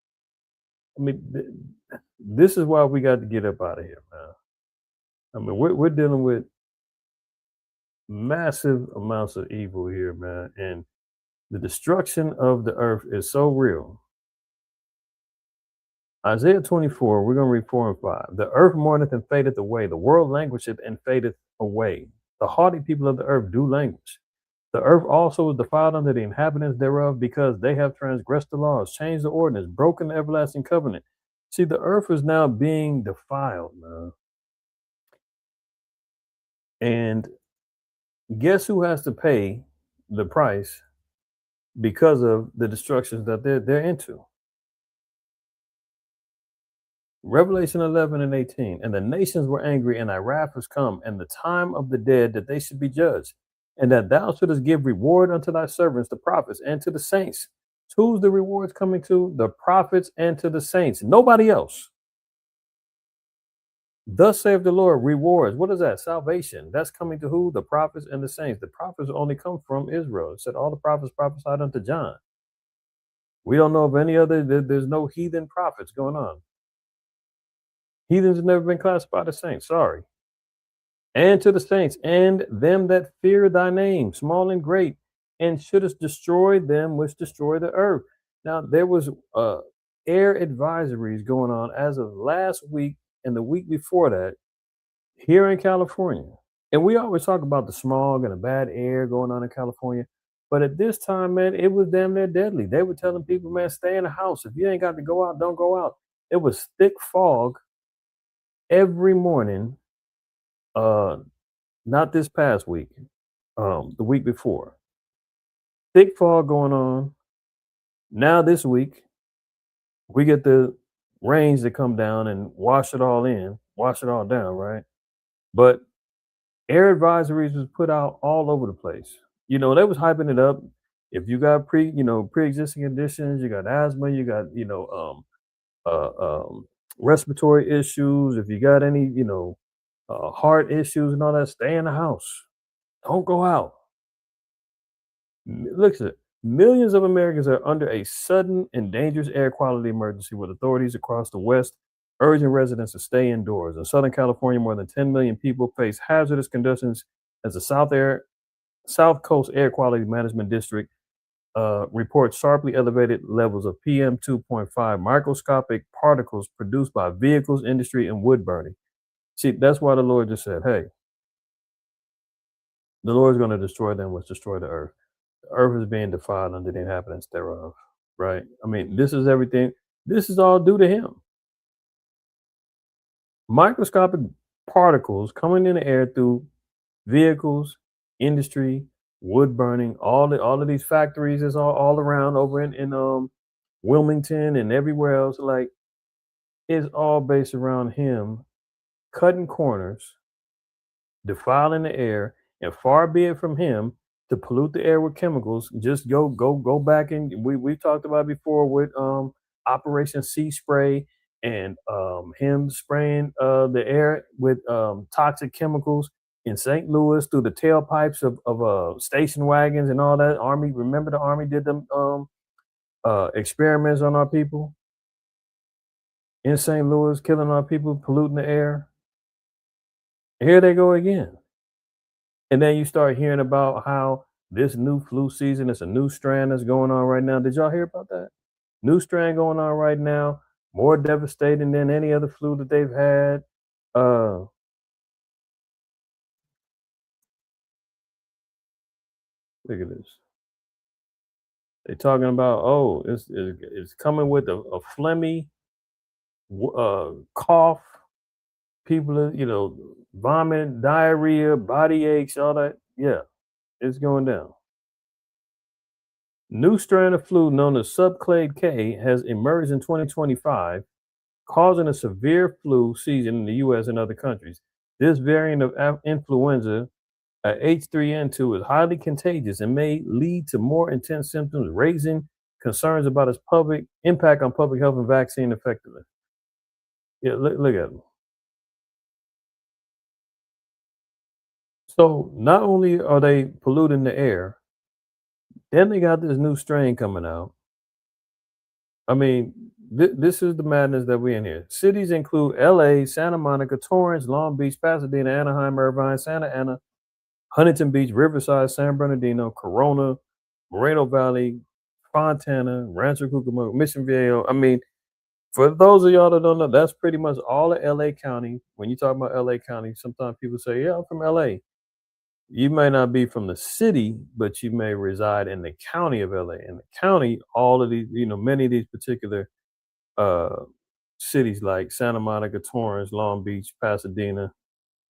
I mean, this is why we got to get up out of here, man. I mean, we're dealing with massive amounts of evil here, man, and the destruction of the earth is so real. Isaiah 24, we're going to read 4 and 5. The earth mourneth and fadeth away. The world languisheth and fadeth away. The haughty people of the earth do languish. The earth also is defiled unto the inhabitants thereof, because they have transgressed the laws, changed the ordinance, broken the everlasting covenant. See, the earth is now being defiled, man. And guess who has to pay the price because of the destructions that they're into? Revelation 11 and 18. And the nations were angry, and thy wrath is come, and the time of the dead that they should be judged, and that thou shouldest give reward unto thy servants, the prophets, and to the saints. Who's the rewards coming to? The prophets and to the saints. Nobody else. Thus saith the Lord, rewards. What is that? Salvation. That's coming to who? The prophets and the saints. The prophets only come from Israel. It said all the prophets prophesied unto John. We don't know of any other, there's no heathen prophets going on. Heathens have never been classified as saints. Sorry. And to the saints, and them that fear thy name, small and great, and shouldest destroy them which destroy the earth. Now, there was air advisories going on as of last week and the week before that here in California. And we always talk about the smog and the bad air going on in California. But at this time, man, it was damn near deadly. They were telling people, man, stay in the house. If you ain't got to go out, don't go out. It was thick fog every morning. Not this past week, the week before. Thick fog going on. Now this week, we get the rains that come down and wash it all down, right? But air advisories was put out all over the place. You know, they was hyping it up. If you got pre-existing conditions, you got asthma, you got, respiratory issues. If you got any, heart issues and all that, stay in the house. Don't go out. Look at it. Millions of Americans are under a sudden and dangerous air quality emergency, with authorities across the West urging residents to stay indoors. In Southern California, more than 10 million people face hazardous conditions as the South Coast Air Quality Management District reports sharply elevated levels of PM 2.5, microscopic particles produced by vehicles, industry, and wood burning. See, that's why the Lord just said, hey, the Lord's going to destroy them which destroy the earth. The earth is being defiled under the inhabitants thereof, right? I mean, this is everything. This is all due to him. Microscopic particles coming in the air through vehicles, industry, wood burning, all of these factories is all around over in Wilmington and everywhere else. Like, it's all based around him cutting corners, defiling the air, and far be it from him to pollute the air with chemicals. Just go back, and we talked about before with Operation Sea Spray, and him spraying the air with toxic chemicals in St. Louis through the tailpipes of station wagons and all that. Army, remember the Army did them experiments on our people in St. Louis, killing our people, polluting the air. Here they go again. And then you start hearing about how this new flu season, it's a new strand that's going on right now. Did y'all hear about that? New strand going on right now, more devastating than any other flu that they've had. Look at this. They're talking about, oh, it's coming with a phlegmy cough. People are, vomit, diarrhea, body aches, all that. Yeah, it's going down. New strain of flu known as subclade K has emerged in 2025, causing a severe flu season in the U.S. and other countries. This variant of influenza, H3N2, is highly contagious and may lead to more intense symptoms, raising concerns about its public impact on public health and vaccine effectiveness. Yeah, look at them. So not only are they polluting the air, then they got this new strain coming out. I mean, this is the madness that we're in here. Cities include LA, Santa Monica, Torrance, Long Beach, Pasadena, Anaheim, Irvine, Santa Ana, Huntington Beach, Riverside, San Bernardino, Corona, Moreno Valley, Fontana, Rancho Cucamonga, Mission Viejo. I mean, for those of y'all that don't know, that's pretty much all of LA County. When you talk about LA County, sometimes people say, yeah, I'm from LA. You may not be from the city, but you may reside in the county of LA. In the county, all of these, many of these particular uh, cities like Santa Monica, Torrance, Long Beach, Pasadena,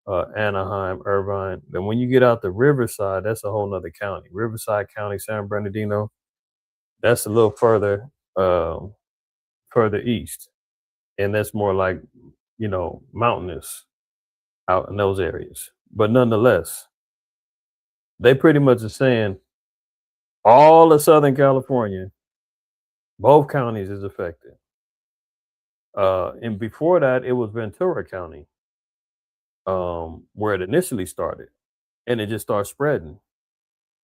Anaheim, Irvine. Then when you get out to Riverside, that's a whole nother county. Riverside County, San Bernardino, that's a little further east. And that's more like, mountainous out in those areas. But nonetheless, they pretty much are saying all of Southern California, both counties is affected. And before that, it was Ventura County, where it initially started, and it just started spreading.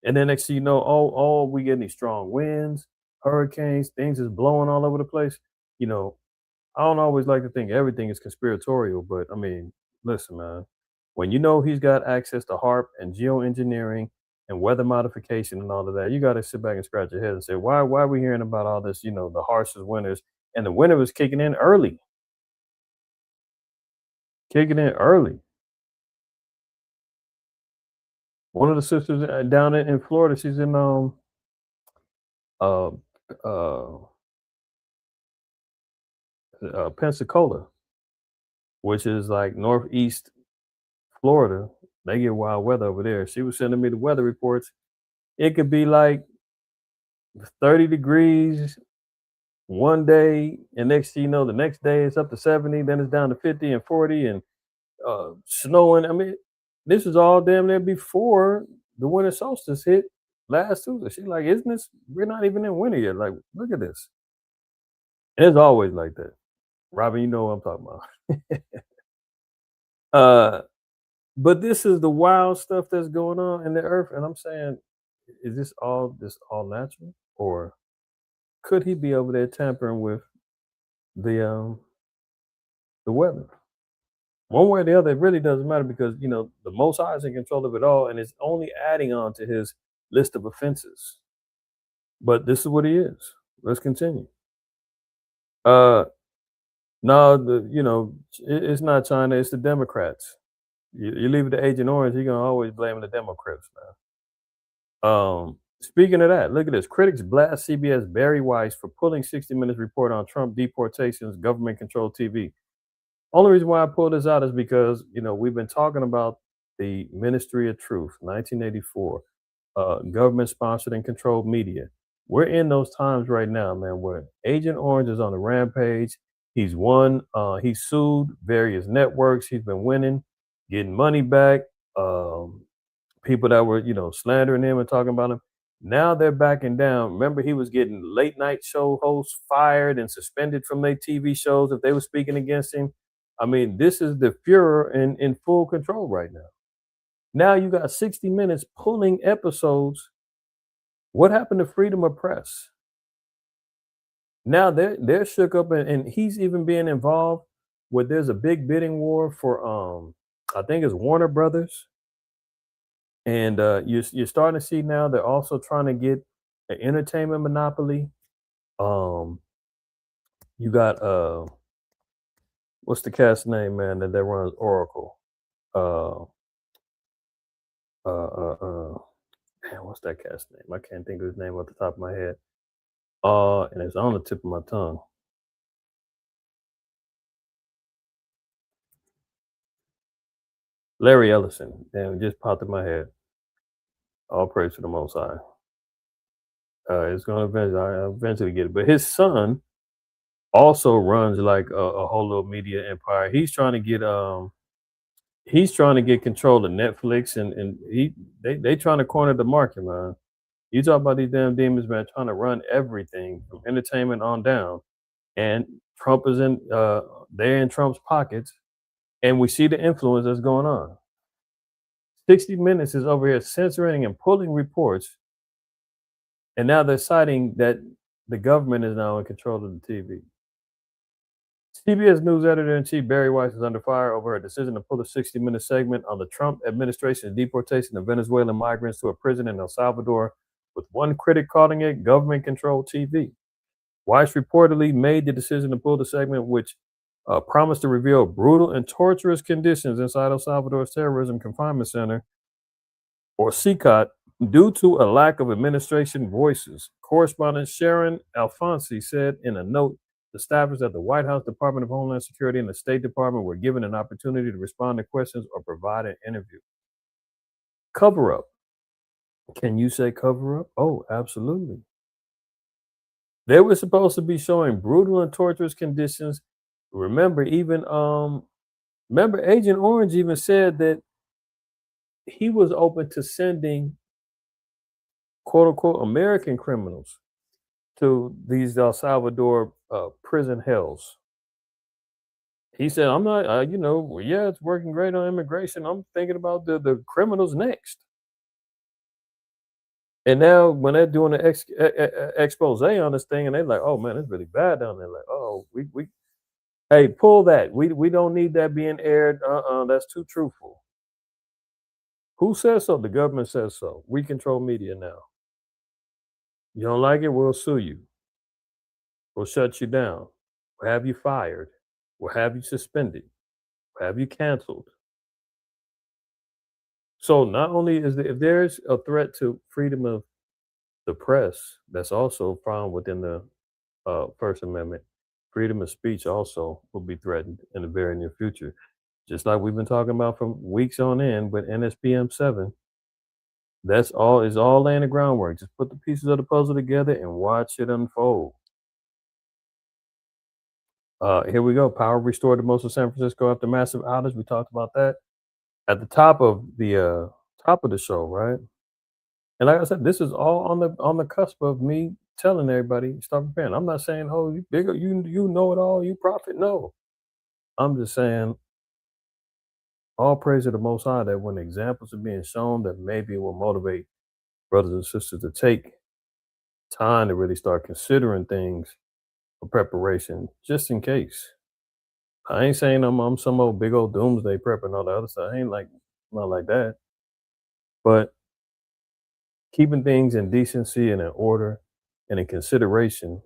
And then next thing you know, we getting these strong winds, hurricanes, things is blowing all over the place. I don't always like to think everything is conspiratorial, but I mean, listen, man, when you know he's got access to HARP and geoengineering and weather modification and all of that, you got to sit back and scratch your head and say, why are we hearing about all this, the harshest winters? And the winter was kicking in early. One of the sisters down in Florida, she's in uh, uh, Pensacola, which is like northeast Florida. They get wild weather over there. She was sending me the weather reports. It could be like 30 degrees one day, and next thing you know, the next day it's up to 70, then it's down to 50 and 40 and snowing. I mean, this is all damn near before the winter solstice hit last Tuesday. She's like, isn't this, we're not even in winter yet. Like, look at this. And it's always like that. Robin, you know what I'm talking about. But this is the wild stuff that's going on in the earth. And I'm saying, is this all natural? Or could he be over there tampering with the weather? One way or the other, it really doesn't matter because the Most High is in control of it all, and it's only adding on to his list of offenses. But this is what he is. Let's continue. No, it's not China, it's the Democrats. You leave it to Agent Orange, you're gonna always blame the Democrats, man. Speaking of that, look at this. Critics blast CBS Barry Weiss for pulling 60 Minutes report on Trump deportations, government-controlled TV. Only reason why I pull this out is because, we've been talking about the Ministry of Truth, 1984, government-sponsored and controlled media. We're in those times right now, man, where Agent Orange is on a rampage. He's won. He's sued various networks. He's been winning, getting money back. People that were, slandering him and talking about him. Now they're backing down. Remember, he was getting late night show hosts fired and suspended from their TV shows if they were speaking against him. I mean, this is the Fuhrer in full control right now. Now you got 60 Minutes pulling episodes. What happened to freedom of press? Now they're shook up, and he's even being involved where there's a big bidding war for I think it's Warner Brothers. And you're starting to see now they're also trying to get an entertainment monopoly. You got what's the cast name, man, that runs Oracle? Man, what's that cast name? I can't think of his name off the top of my head. And it's on the tip of my tongue. Larry Ellison, and it just popped in my head. All praise to the Most High. It's gonna eventually get it, but his son also runs like a whole little media empire. He's trying to get control of Netflix, and they trying to corner the market, man. You talk about these damn demons, man, trying to run everything from entertainment on down, and Trump is they're in Trump's pockets, and we see the influence that's going on. 60 Minutes is over here censoring and pulling reports, and now they're citing that the government is now in control of the TV. CBS News editor-in-chief Barry Weiss is under fire over a decision to pull a 60-minute segment on the Trump administration's deportation of Venezuelan migrants to a prison in El Salvador, with one critic calling it government-controlled TV. Weiss reportedly made the decision to pull the segment, which promised to reveal brutal and torturous conditions inside El Salvador's terrorism confinement center, or CCOT, due to a lack of administration voices. Correspondent Sharon Alfonsi said in a note, the staffers at the White House Department of Homeland Security and the State Department were given an opportunity to respond to questions or provide an interview. Cover up. Can you say cover up? Oh, absolutely. They were supposed to be showing brutal and torturous conditions. Remember, Agent Orange even said that he was open to sending quote unquote American criminals to these El Salvador prison hells. He said, I'm not, yeah, it's working great on immigration. I'm thinking about the criminals next. And now when they're doing an expose on this thing, and they're like, oh man, it's really bad down there. Like, oh, we hey, pull that. We don't need that being aired. That's too truthful. Who says so? The government says so. We control media now. You don't like it, we'll sue you. We'll shut you down. We'll have you fired. We'll have you suspended. We'll have you canceled. So not only if there's a threat to freedom of the press, that's also found within the First Amendment. Freedom of speech also will be threatened in the very near future. Just like we've been talking about from weeks on end with NSPM 7. That's all laying the groundwork. Just put the pieces of the puzzle together and watch it unfold. Here we go. Power restored to most of San Francisco after massive outage. We talked about that at the top of the show, right? And like I said, this is all on the cusp of me telling everybody start preparing. I'm not saying, oh, you bigger, you know it all, you prophet. No, I'm just saying, all praise to the Most High that when examples are being shown, that maybe it will motivate brothers and sisters to take time to really start considering things for preparation, just in case. I ain't saying I'm some old big old doomsday prep and all the other stuff. I ain't not like that. But keeping things in decency and in order and in consideration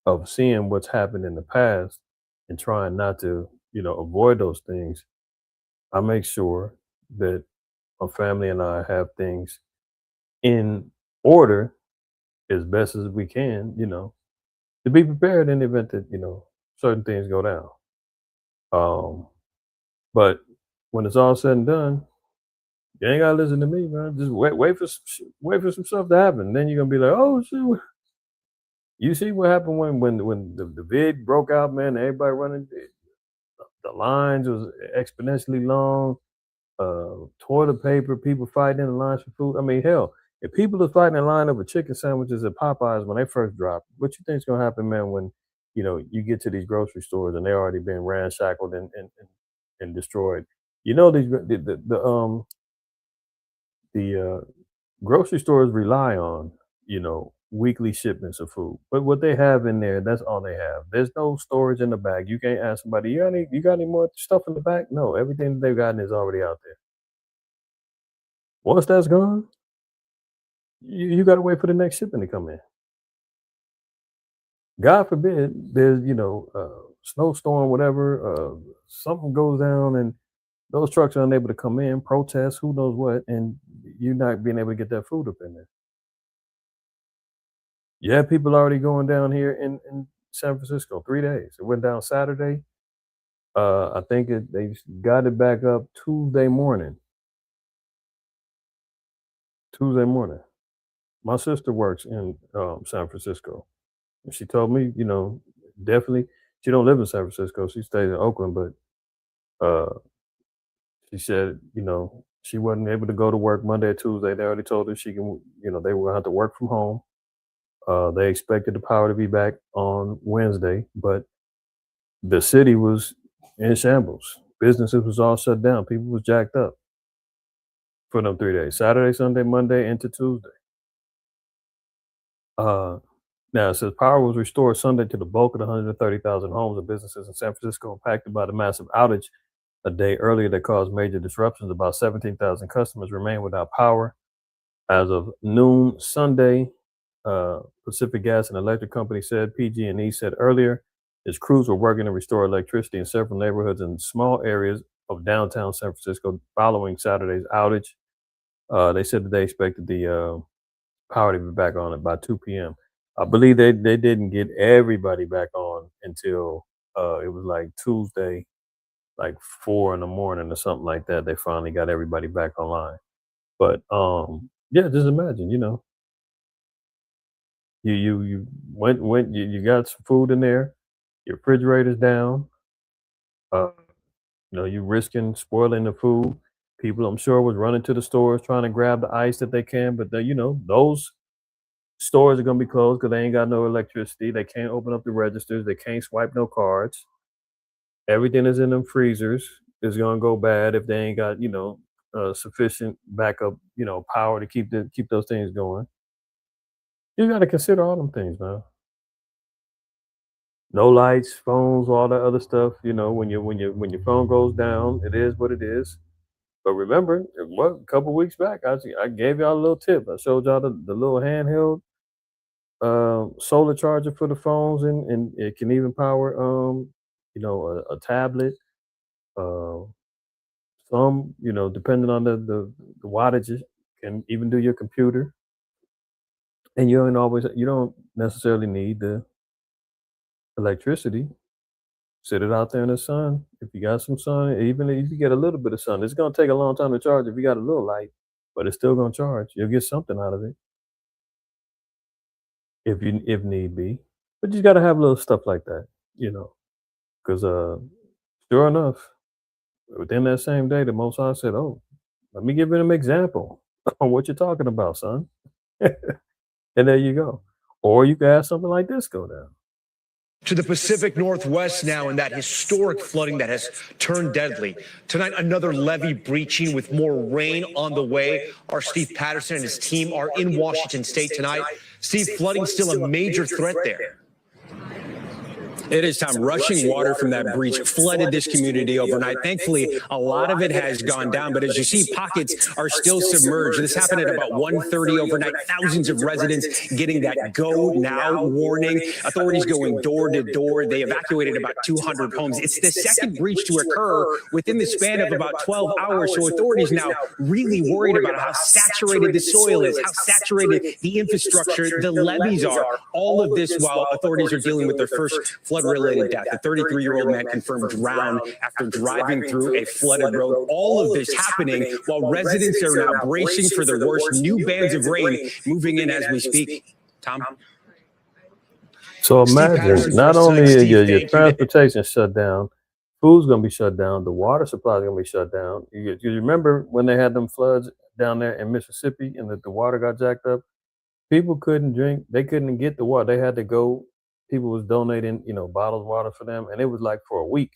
of seeing what's happened in the past and trying not to, avoid those things, I make sure that my family and I have things in order as best as we can, to be prepared in the event that, certain things go down. But when it's all said and done, you ain't gotta listen to me, man. Just wait for some stuff to happen. Then you're gonna be like, oh shit. You see what happened when the vid broke out, man, and everybody running, the lines was exponentially long. Toilet paper, people fighting in the lines for food. I mean, hell, if people are fighting in line over chicken sandwiches at Popeyes when they first drop, what you think's gonna happen, man, when you get to these grocery stores and they're already been ramshackled and destroyed? The grocery stores rely on, weekly shipments of food. But what they have in there, that's all they have. There's no storage in the back. You can't ask somebody, you got any more stuff in the back? No, everything that they've gotten is already out there. Once that's gone, you got to wait for the next shipment to come in. God forbid there's, snowstorm, whatever, something goes down and those trucks are unable to come in, protest, who knows what, and you're not being able to get that food up in there. Yeah, people already going down here in San Francisco, 3 days. It went down Saturday. I think they got it back up Tuesday morning. Tuesday morning. My sister works in San Francisco. And she told me, definitely she don't live in San Francisco. She stays in Oakland, but she said, she wasn't able to go to work Monday or Tuesday. They already told her she can, they were gonna have to work from home. They expected the power to be back on Wednesday, but the city was in shambles. Businesses was all shut down. People was jacked up for them 3 days. Saturday, Sunday, Monday, into Tuesday. Uh, Now it says power was restored Sunday to the bulk of the 130,000 homes and businesses in San Francisco impacted by the massive outage a day earlier that caused major disruptions. About 17,000 customers remain without power as of noon Sunday. Pacific Gas and Electric Company said. PG&E said earlier its crews were working to restore electricity in several neighborhoods and small areas of downtown San Francisco following Saturday's outage. They said that they expected the power to be back on at by 2 p.m. I believe they didn't get everybody back on until it was like Tuesday, like 4 in the morning or something like that. They finally got everybody back online. But yeah, just imagine, you went you got some food in there, your refrigerator's down, uh, you risking spoiling the food. People I'm sure was running to the stores trying to grab the ice that they can, but those stores are gonna be closed because they ain't got no electricity. They can't open up the registers. They can't swipe no cards. Everything is in them freezers is gonna go bad if they ain't got sufficient backup power to keep those things going. You got to consider all them things, man. No lights, phones, all that other stuff. When your phone goes down, it is what it is. But remember, a couple weeks back, I gave y'all a little tip. I showed y'all the little handheld solar charger for the phones, and it can even power a tablet. Uh, some depending on the wattage, it can even do your computer. And you don't necessarily need the electricity. Sit it out there in the sun. If you got some sun, even if you get a little bit of sun, it's gonna take a long time to charge if you got a little light, but it's still gonna charge. You'll get something out of it if need be. But you gotta have little stuff like that, because sure enough, within that same day, the Most High said, "Oh, let me give them an example on what you're talking about, son." And there you go. Or you can have something like this go down.
To the Pacific Northwest now, and that historic flooding that has turned deadly. Tonight, another levee breaching with more rain on the way. Our Steve Patterson and his team are in Washington State tonight. Steve, flooding still a major threat there.
It is, Tom. Rushing water from that breach flooded this community overnight. Thankfully, a lot of it has gone down, but as you see, pockets are still submerged. This happened at about 1:30 overnight. Thousands of residents getting that go now warning. Authorities going door to door. They evacuated about 200 homes. It's the second breach to occur within the span of about 12 hours. So authorities now really worried about how saturated the soil is, how saturated the infrastructure, the levees are. All of this while authorities are dealing with their first flood-related death. A 33-year-old man confirmed drowned after driving through a flooded road. All of this happening while residents are now bracing for the worst. New bands of rain moving in as we speak. Tom?
So imagine, not only are your transportation shut down, food's gonna be shut down, the water supply is gonna be shut down. You remember when they had them floods down there in Mississippi and the water got jacked up? People couldn't drink, they couldn't get the water. They had to go, people was donating, bottled water for them, and it was like for a week,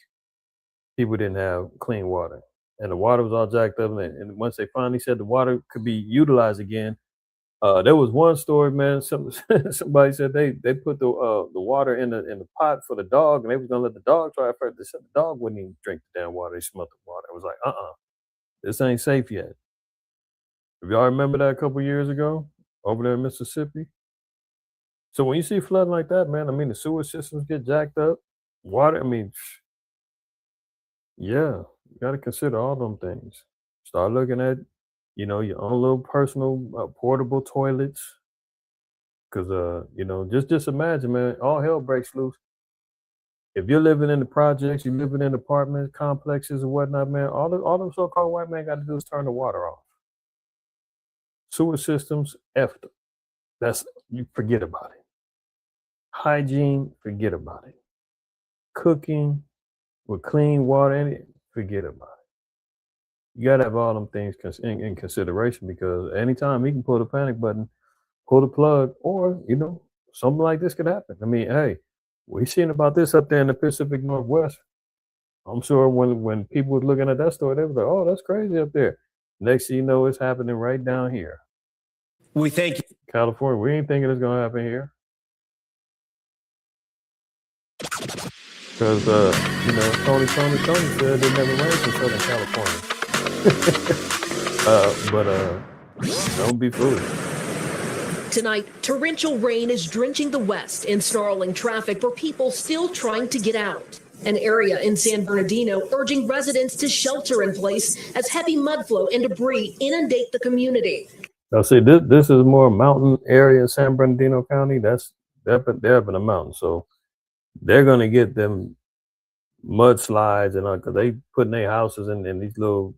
people didn't have clean water. And the water was all jacked up, and once they finally said the water could be utilized again, there was one story, man. Somebody said they put the water in the pot for the dog, and they was gonna let the dog try it first. They said the dog wouldn't even drink the damn water. They smelled the water. It was like, this ain't safe yet. If y'all remember that a couple years ago over there in Mississippi. So when you see flooding like that, man, I mean the sewer systems get jacked up. Water, I mean, yeah, you got to consider all them things. Start looking at, your own little personal portable toilets. Because you know, just imagine, man, all hell breaks loose. If you're living in the projects, you're living in apartment complexes and whatnot, man, all them so-called white men got to do is turn the water off. Sewer systems, effed. That's you forget about it. Hygiene, forget about it. Cooking with clean water in it, forget about it. You gotta have all them things in consideration because anytime he can pull the panic button, pull the plug, or you know, something like this could happen. I mean, hey, we seen about this up there in the Pacific Northwest. I'm sure when people was looking at that story, they was like, "Oh, that's crazy up there." Next thing you know, it's happening right down here,
We thank you.
California. We ain't thinking it's gonna happen here because you know, Tony said it never rains in Southern California. But don't be foolish.
Tonight, torrential rain is drenching the west and snarling traffic for people still trying to get out. An area in San Bernardino urging residents to shelter in place as heavy mud flow and debris inundate the community.
Now, see, this is more mountain area in San Bernardino County. They're up in the mountains, so they're gonna get them mudslides and all because they putting their houses in these little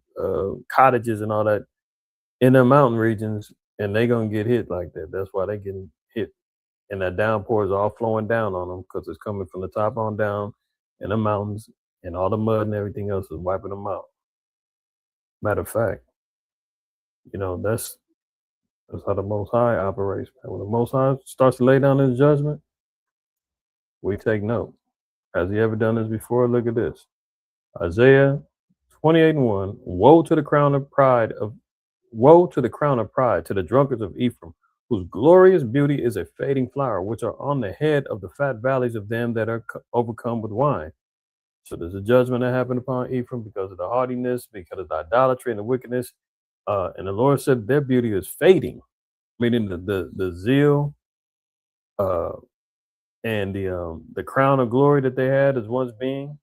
cottages and all that in the mountain regions, and they gonna get hit like that. That's why they getting hit, and that downpour is all flowing down on them because it's coming from the top on down in the mountains, and all the mud and everything else is wiping them out. Matter of fact, you know that's how the Most High operates. Man. When the Most High starts to lay down his judgment, we take note. Has he ever done this before? Look at this. Isaiah 28:1. Woe to the crown of pride to the drunkards of Ephraim, whose glorious beauty is a fading flower, which are on the head of the fat valleys of them that are overcome with wine. So there's a judgment that happened upon Ephraim because of the haughtiness, because of the idolatry and the wickedness. And the Lord said their beauty is fading, meaning the zeal and the crown of glory that they had as once being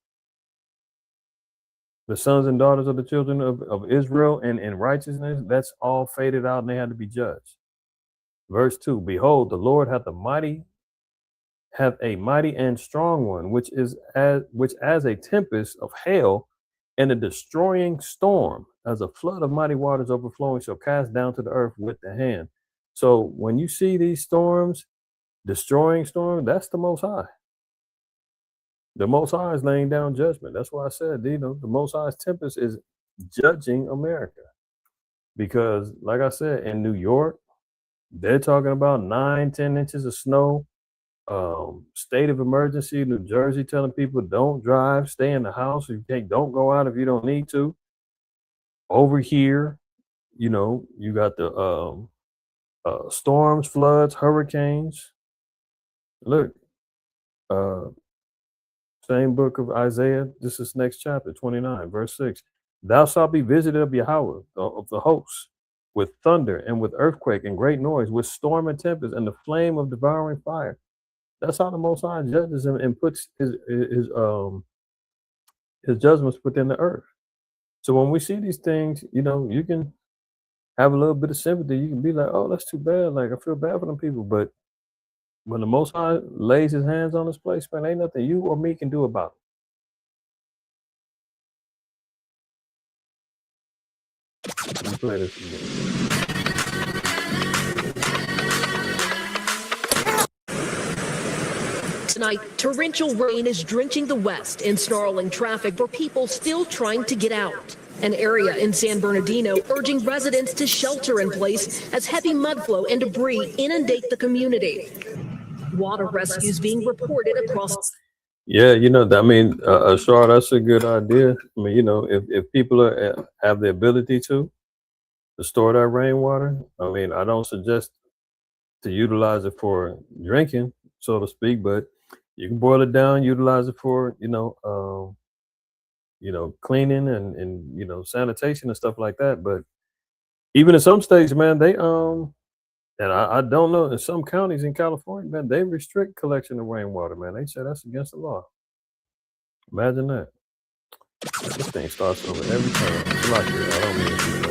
the sons and daughters of the children of Israel and in righteousness, that's all faded out and they had to be judged. Verse 2, behold, the Lord hath a mighty and strong one, which as a tempest of hail and a destroying storm, as a flood of mighty waters overflowing, shall cast down to the earth with the hand. So when you see these storms, destroying storm, that's the Most High. The Most High is laying down judgment. That's why I said, you know, the Most High's tempest is judging America. Because, like I said, in New York, they're talking about 9-10 inches of snow. State of emergency. New Jersey telling people don't drive, stay in the house. Don't go out if you don't need to. Over here, you know, you got the storms, floods, hurricanes. Look, same book of Isaiah. This is next chapter, 29, verse 6. Thou shalt be visited of Yahweh, of the hosts, with thunder and with earthquake and great noise, with storm and tempest and the flame of devouring fire. That's how the Most High judges him and puts his judgments within the earth. So when we see these things, you know, you can have a little bit of sympathy. You can be like, oh, that's too bad. Like, I feel bad for them people. But when the Most High lays his hands on this place, man, ain't nothing you or me can do about it. Let me play this again.
Tonight, torrential rain is drenching the west and snarling traffic for people still trying to get out. An area in San Bernardino urging residents to shelter in place as heavy mud flow and debris inundate the community. Water rescues being reported across.
Yeah, you know, I mean, Ashar, that's a good idea. I mean, you know, if people have the ability to store that rainwater, I mean, I don't suggest to utilize it for drinking, so to speak, but you can boil it down, utilize it for, cleaning and you know, sanitation and stuff like that. But even in some states, man, they and I don't know, in some counties in California, man, they restrict collection of rainwater, man. They say that's against the law. Imagine that. This thing starts over every time. It's like, I don't mean to keep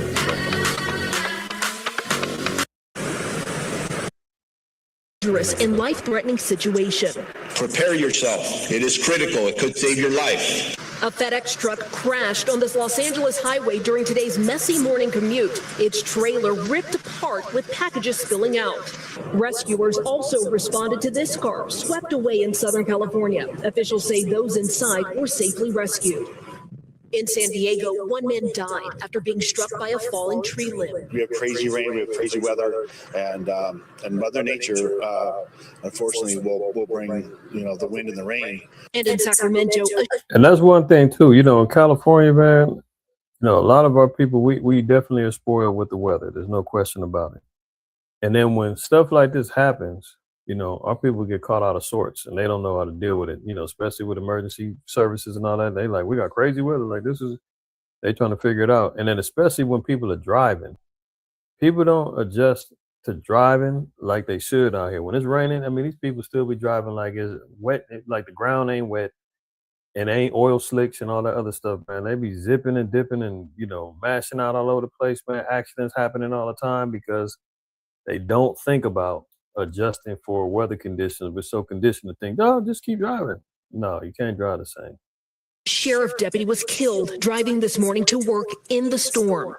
dangerous and life-threatening situation.
Prepare yourself. It is critical. It could save your life.
A FedEx truck crashed on this Los Angeles highway during today's messy morning commute. Its trailer ripped apart with packages spilling out. Rescuers also responded to this car swept away in Southern California. Officials say those inside were safely rescued. In San Diego, one man died after being struck by a falling tree limb.
We have crazy rain. We have crazy weather, and Mother Nature, unfortunately, will bring the wind and the rain.
And in Sacramento,
And that's one thing too. In California, man, a lot of our people, we definitely are spoiled with the weather. There's no question about it. And then when stuff like this happens, our people get caught out of sorts and they don't know how to deal with it, especially with emergency services and all that. They like, we got crazy weather. Like they trying to figure it out. And then especially when people are driving, people don't adjust to driving like they should out here. When it's raining, I mean, these people still be driving like it's wet, like the ground ain't wet and ain't oil slicks and all that other stuff, man. They be zipping and dipping and, mashing out all over the place, man. Accidents happening all the time because they don't think about adjusting for weather conditions. We're so conditioned to think, oh, just keep driving. No, you can't drive the same.
sheriff deputy was killed driving this morning to work in the storm.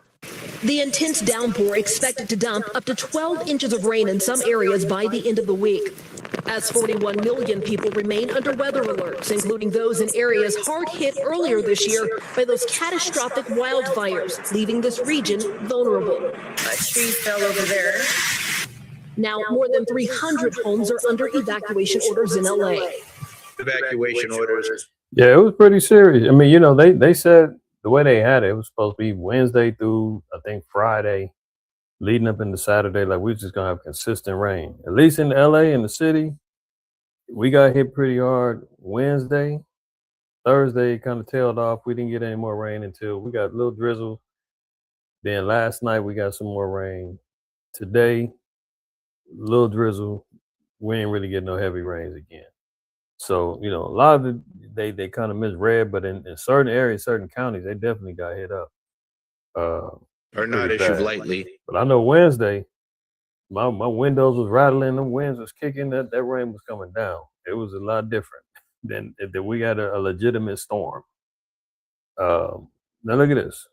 The intense downpour expected to dump up to 12 inches of rain in some areas by the end of the week, as 41 million people remain under weather alerts, including those in areas hard hit earlier this year by those catastrophic wildfires, leaving this region vulnerable.
A tree fell over there.
Now, more than 300 homes are under evacuation orders in LA.
Evacuation orders.
Yeah, it was pretty serious. I mean, they said the way they had it was supposed to be Wednesday through, I think, Friday, leading up into Saturday. Like, we're just going to have consistent rain. At least in LA, in the city, we got hit pretty hard Wednesday. Thursday kind of tailed off. We didn't get any more rain until we got a little drizzle. Then last night, we got some more rain. Today, little drizzle. We ain't really getting no heavy rains again. So, a lot of it, they kind of misread, but in certain areas, certain counties, they definitely got hit up.
Are not issued lightly.
But I know Wednesday, my windows was rattling, the winds was kicking, that rain was coming down. It was a lot different than we got a legitimate storm. Now look at this.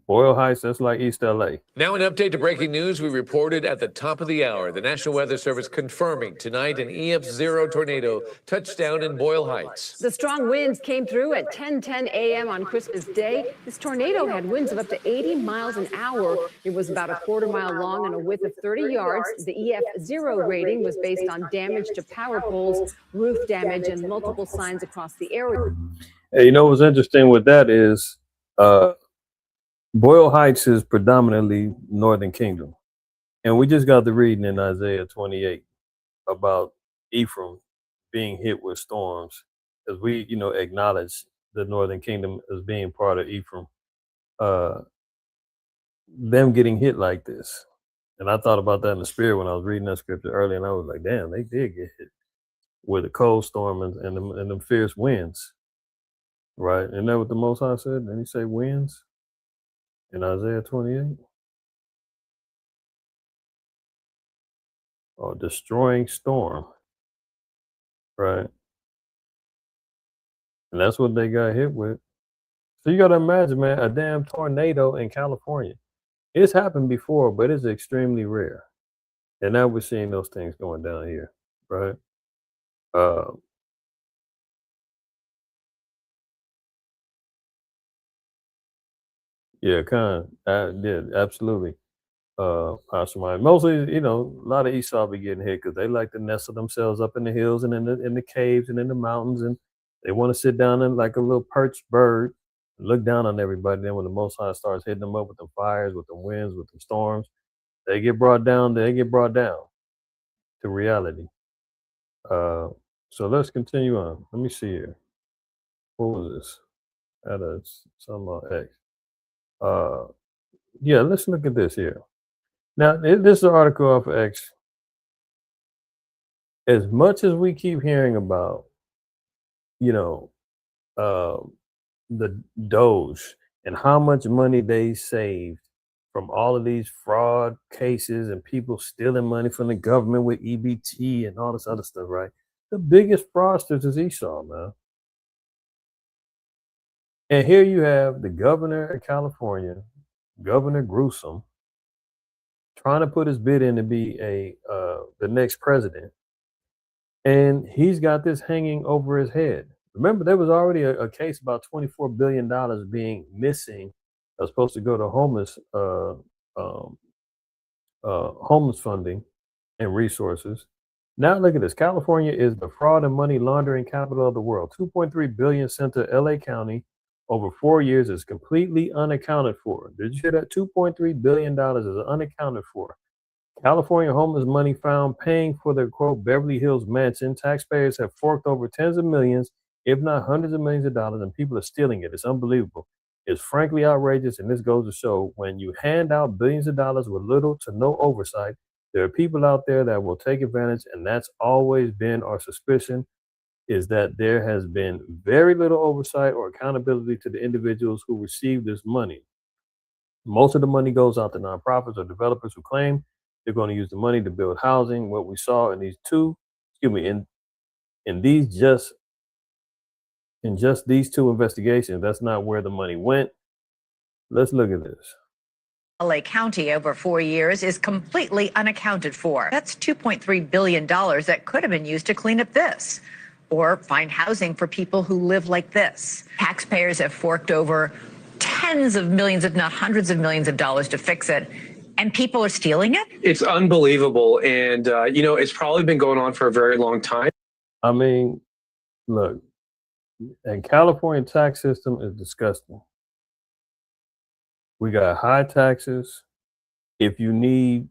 Boyle Heights, that's like East LA.
Now an update to breaking news we reported at the top of the hour. The National Weather Service confirming tonight an EF0 tornado touchdown in Boyle Heights.
The strong winds came through at 10:10 a.m. on Christmas Day. This tornado had winds of up to 80 miles an hour. It was about a quarter-mile long and a width of 30 yards. The EF0 rating was based on damage to power poles, roof damage, and multiple signs across the area.
Hey, what's interesting with that is Boyle Heights is predominantly Northern Kingdom. And we just got the reading in Isaiah 28 about Ephraim being hit with storms, as we, acknowledge the Northern Kingdom as being part of Ephraim. Them getting hit like this. And I thought about that in the spirit when I was reading that scripture earlier, and I was like, damn, they did get hit with a cold storm and them fierce winds. Right? Isn't that what the Most High said? Didn't he say winds? In Isaiah 28? Oh, destroying storm. Right. And that's what they got hit with. So you got to imagine, man, a damn tornado in California. It's happened before, but it's extremely rare. And now we're seeing those things going down here. Right. Yeah, yeah, absolutely. Mastermind. Mostly, a lot of Esau be getting hit because they like to nestle themselves up in the hills and in the caves and in the mountains, and they want to sit down and like a little perched bird and look down on everybody. Then when the Most High starts hitting them up with the fires, with the winds, with the storms, they get brought down. They get brought down to reality. So let's continue on. Let me see here. What was this? That's some X. Yeah, let's look at this here. Now, this is an article off of X. As much as we keep hearing about, the Doge and how much money they saved from all of these fraud cases and people stealing money from the government with EBT and all this other stuff, right? The biggest fraudsters is Esau, man. And here you have the governor of California, Governor Gruesome, trying to put his bid in to be the next president, and he's got this hanging over his head. Remember, there was already a case about $24 billion being missing. That was supposed to go to homeless funding and resources. Now look at this. California is the fraud and money laundering capital of the world. 2.3 billion sent to LA County over 4 years is completely unaccounted for. Did you hear that? $2.3 billion is unaccounted for. California homeless money found paying for the quote Beverly Hills mansion. Taxpayers have forked over tens of millions, if not hundreds of millions of dollars, and people are stealing it. It's unbelievable. It's frankly outrageous, and this goes to show when you hand out billions of dollars with little to no oversight, there are people out there that will take advantage, and that's always been our suspicion, is that there has been very little oversight or accountability to the individuals who receive this money. Most of the money goes out to nonprofits or developers who claim they're going to use the money to build housing. What we saw in these these two investigations, that's not where the money went. Let's look at this.
LA County over 4 years is completely unaccounted for. That's $2.3 billion that could have been used to clean up this or find housing for people who live like this. Taxpayers have forked over tens of millions, if not hundreds of millions of dollars to fix it. And people are stealing it?
It's unbelievable. And, it's probably been going on for a very long time.
I mean, look, and California tax system is disgusting. We got high taxes. If you need,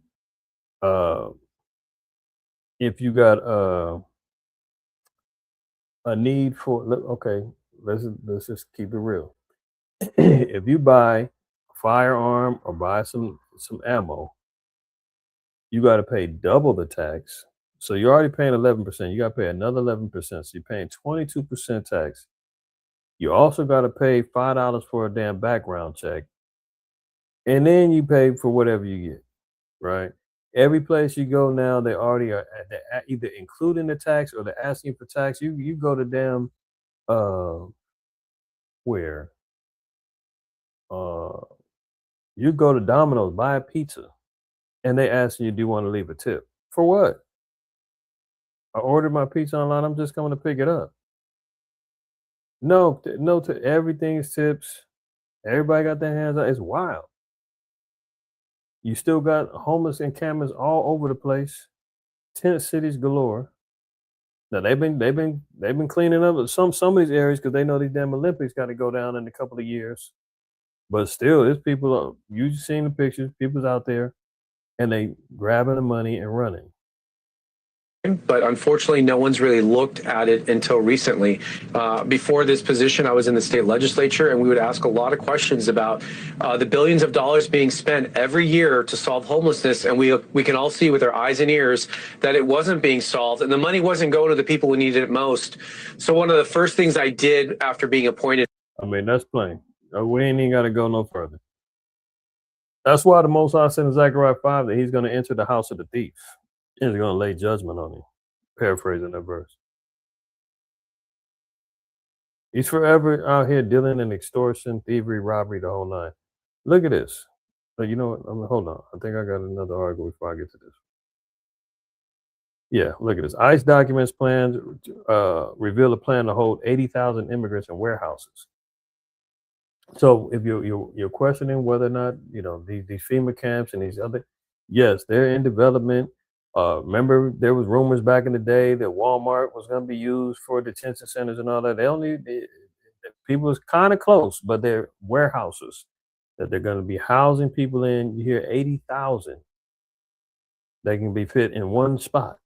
if you got a need for, okay, let's just keep it real. If you buy a firearm or buy some ammo, you got to pay double the tax. So you're already paying 11%. You got to pay another 11%. So you're paying 22% tax. You also got to pay $5 for a damn background check. And then you pay for whatever you get, right? Every place you go now, they already are they're either including the tax or they're asking for tax. You go to damn, where? You go to Domino's, buy a pizza, and they ask you, do you want to leave a tip? For what? I ordered my pizza online. I'm just coming to pick it up. No, everything's tips. Everybody got their hands out. It's wild. You still got homeless encampments all over the place. Tent cities galore. Now they've been cleaning up some of these areas because they know these damn Olympics got to go down in a couple of years. But still, there's people. You've seen the pictures. People's out there, and they grabbing the money and running.
But unfortunately, no one's really looked at it until recently. Before this position, I was in the state legislature, and we would ask a lot of questions about the billions of dollars being spent every year to solve homelessness. And we can all see with our eyes and ears that it wasn't being solved, and the money wasn't going to the people who needed it most. So one of the first things I did after being appointed.
I mean, that's plain. We ain't even got to go no further. That's why the Most High said in Zechariah 5 that he's going to enter the house of the thief. He's going to lay judgment on him. Paraphrasing that verse. He's forever out here dealing in extortion, thievery, robbery, the whole nine. Look at this. You know what? Hold on. I think I got another article before I get to this. Yeah, look at this. ICE documents plans reveal a plan to hold 80,000 immigrants in warehouses. So if you're questioning whether or not these FEMA camps and these other, yes, they're in development. Remember, there was rumors back in the day that Walmart was going to be used for detention centers and all that. People is kind of close, but they're warehouses that they're going to be housing people in. You hear 80,000. They can be fit in one spot.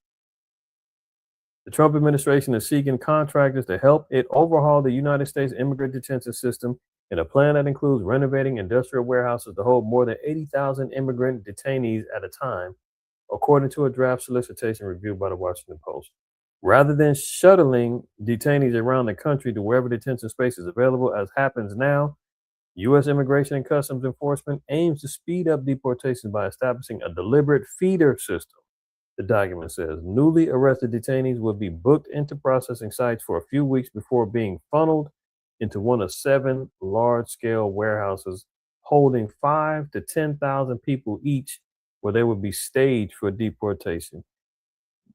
The Trump administration is seeking contractors to help it overhaul the United States immigrant detention system in a plan that includes renovating industrial warehouses to hold more than 80,000 immigrant detainees at a time, according to a draft solicitation reviewed by the Washington Post. Rather than shuttling detainees around the country to wherever detention space is available, as happens now, U.S. Immigration and Customs Enforcement aims to speed up deportations by establishing a deliberate feeder system. The document says newly arrested detainees will be booked into processing sites for a few weeks before being funneled into one of 7 large-scale warehouses holding 5,000 to 10,000 people each, where they will be staged for deportation.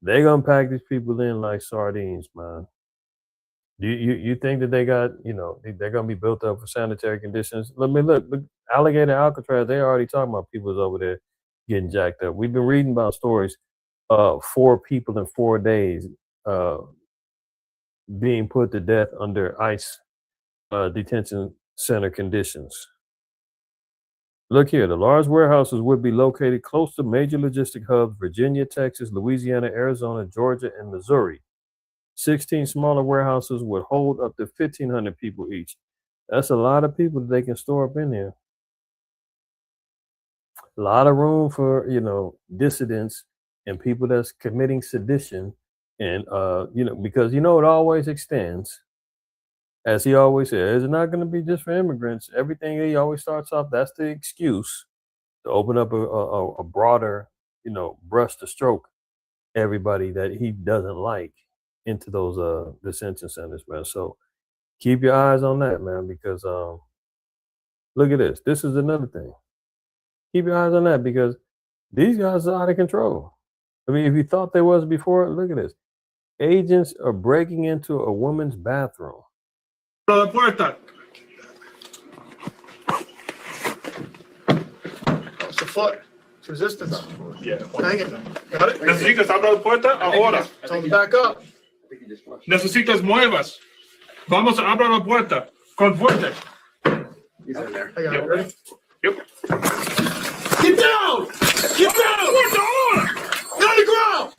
They're gonna pack these people in like sardines, man. You think that they got, they're gonna be built up for sanitary conditions? Let me look, Alligator Alcatraz, they already talking about people's over there getting jacked up. We've been reading about stories of 4 people in 4 days being put to death under ICE detention center conditions. Look here, the large warehouses would be located close to major logistic hubs: Virginia, Texas, Louisiana, Arizona, Georgia, and Missouri. 16 smaller warehouses would hold up to 1,500 people each. That's a lot of people that they can store up in there. A lot of room for, dissidents and people that's committing sedition. And, because, it always extends. As he always says, it's not going to be just for immigrants. Everything he always starts off, that's the excuse to open up a broader, brush to stroke everybody that he doesn't like into those detention centers, man. So keep your eyes on that, man, because look at this. This is another thing. Keep your eyes on that because these guys are out of control. I mean, if you thought they was before, look at this. Agents are breaking into a woman's bathroom.
La puerta.
It's the foot. It's resistance.
Yeah.
Hang it.
Got it? Necesitas abrir la puerta ahora.
Tell them back up.
Necesitas muevas. Vamos a abrir la puerta con fuerte.
He's in there. I got it. Ready?
Yep.
Get down! Get down!
Puerta ahora.
Get on the ground!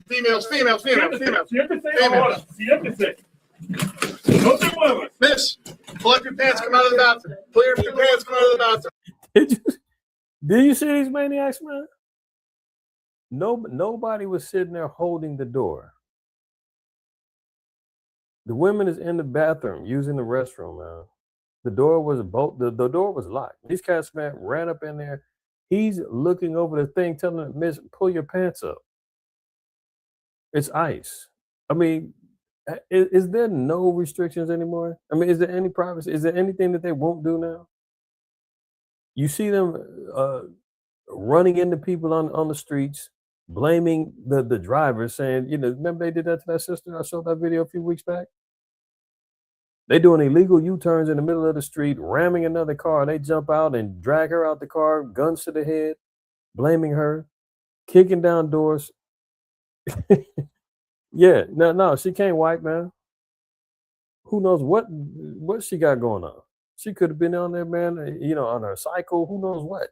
Females.
Siéntese ahora. Siéntese. No te muevas.
Miss, pull up your pants, come out of the bathroom. Pull up your pants, come out of the bathroom.
Did you see these maniacs, man? Nobody was sitting there holding the door. The women is in the bathroom using the restroom, man. The door was the door was locked. These cats, man, ran up in there. He's looking over the thing, telling them, "Miss, pull your pants up." It's ICE. I mean, is there no restrictions anymore? I mean, is there any privacy? Is there anything that they won't do now? You see them running into people on the streets, blaming the drivers, saying, remember they did that to that sister? I showed that video a few weeks back. They doing illegal U-turns in the middle of the street, ramming another car. They jump out and drag her out the car, guns to the head, blaming her, kicking down doors. Yeah, no, she can't wipe, man. Who knows what she got going on? She could have been on there, man, on her cycle. Who knows what?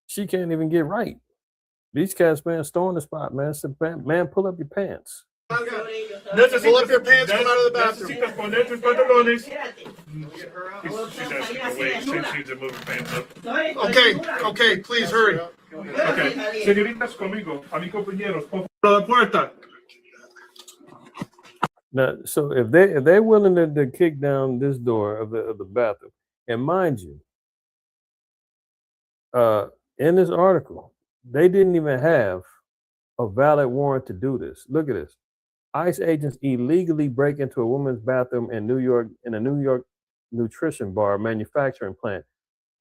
She can't even get right. These cats, man, storm the spot, man. So, man, pull up your pants.
Pull up your pants, come out of the bathroom.
Necesitas poner tus pantalones. She's asking to wait since she's moving pants up.
Okay, please hurry.
Okay, señoritas conmigo, a mis compañeros, por la puerta.
Now, so if they're willing to kick down this door of the bathroom, and mind you, in this article, they didn't even have a valid warrant to do this. Look at this. ICE agents illegally break into a woman's bathroom in a New York nutrition bar manufacturing plant.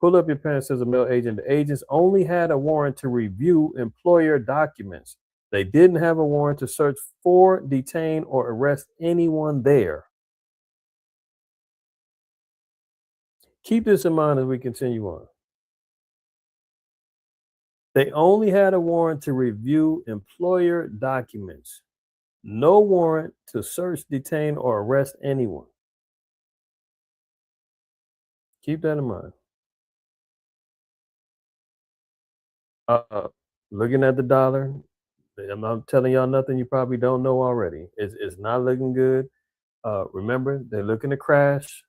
Pull up your pants, says a male agent. The agents only had a warrant to review employer documents. They didn't have a warrant to search for, detain, or arrest anyone there. Keep this in mind as we continue on. They only had a warrant to review employer documents. No warrant to search, detain, or arrest anyone. Keep that in mind. Looking at the dollar, I'm not telling y'all nothing you probably don't know already. It's not looking good. Remember, they're looking to crash,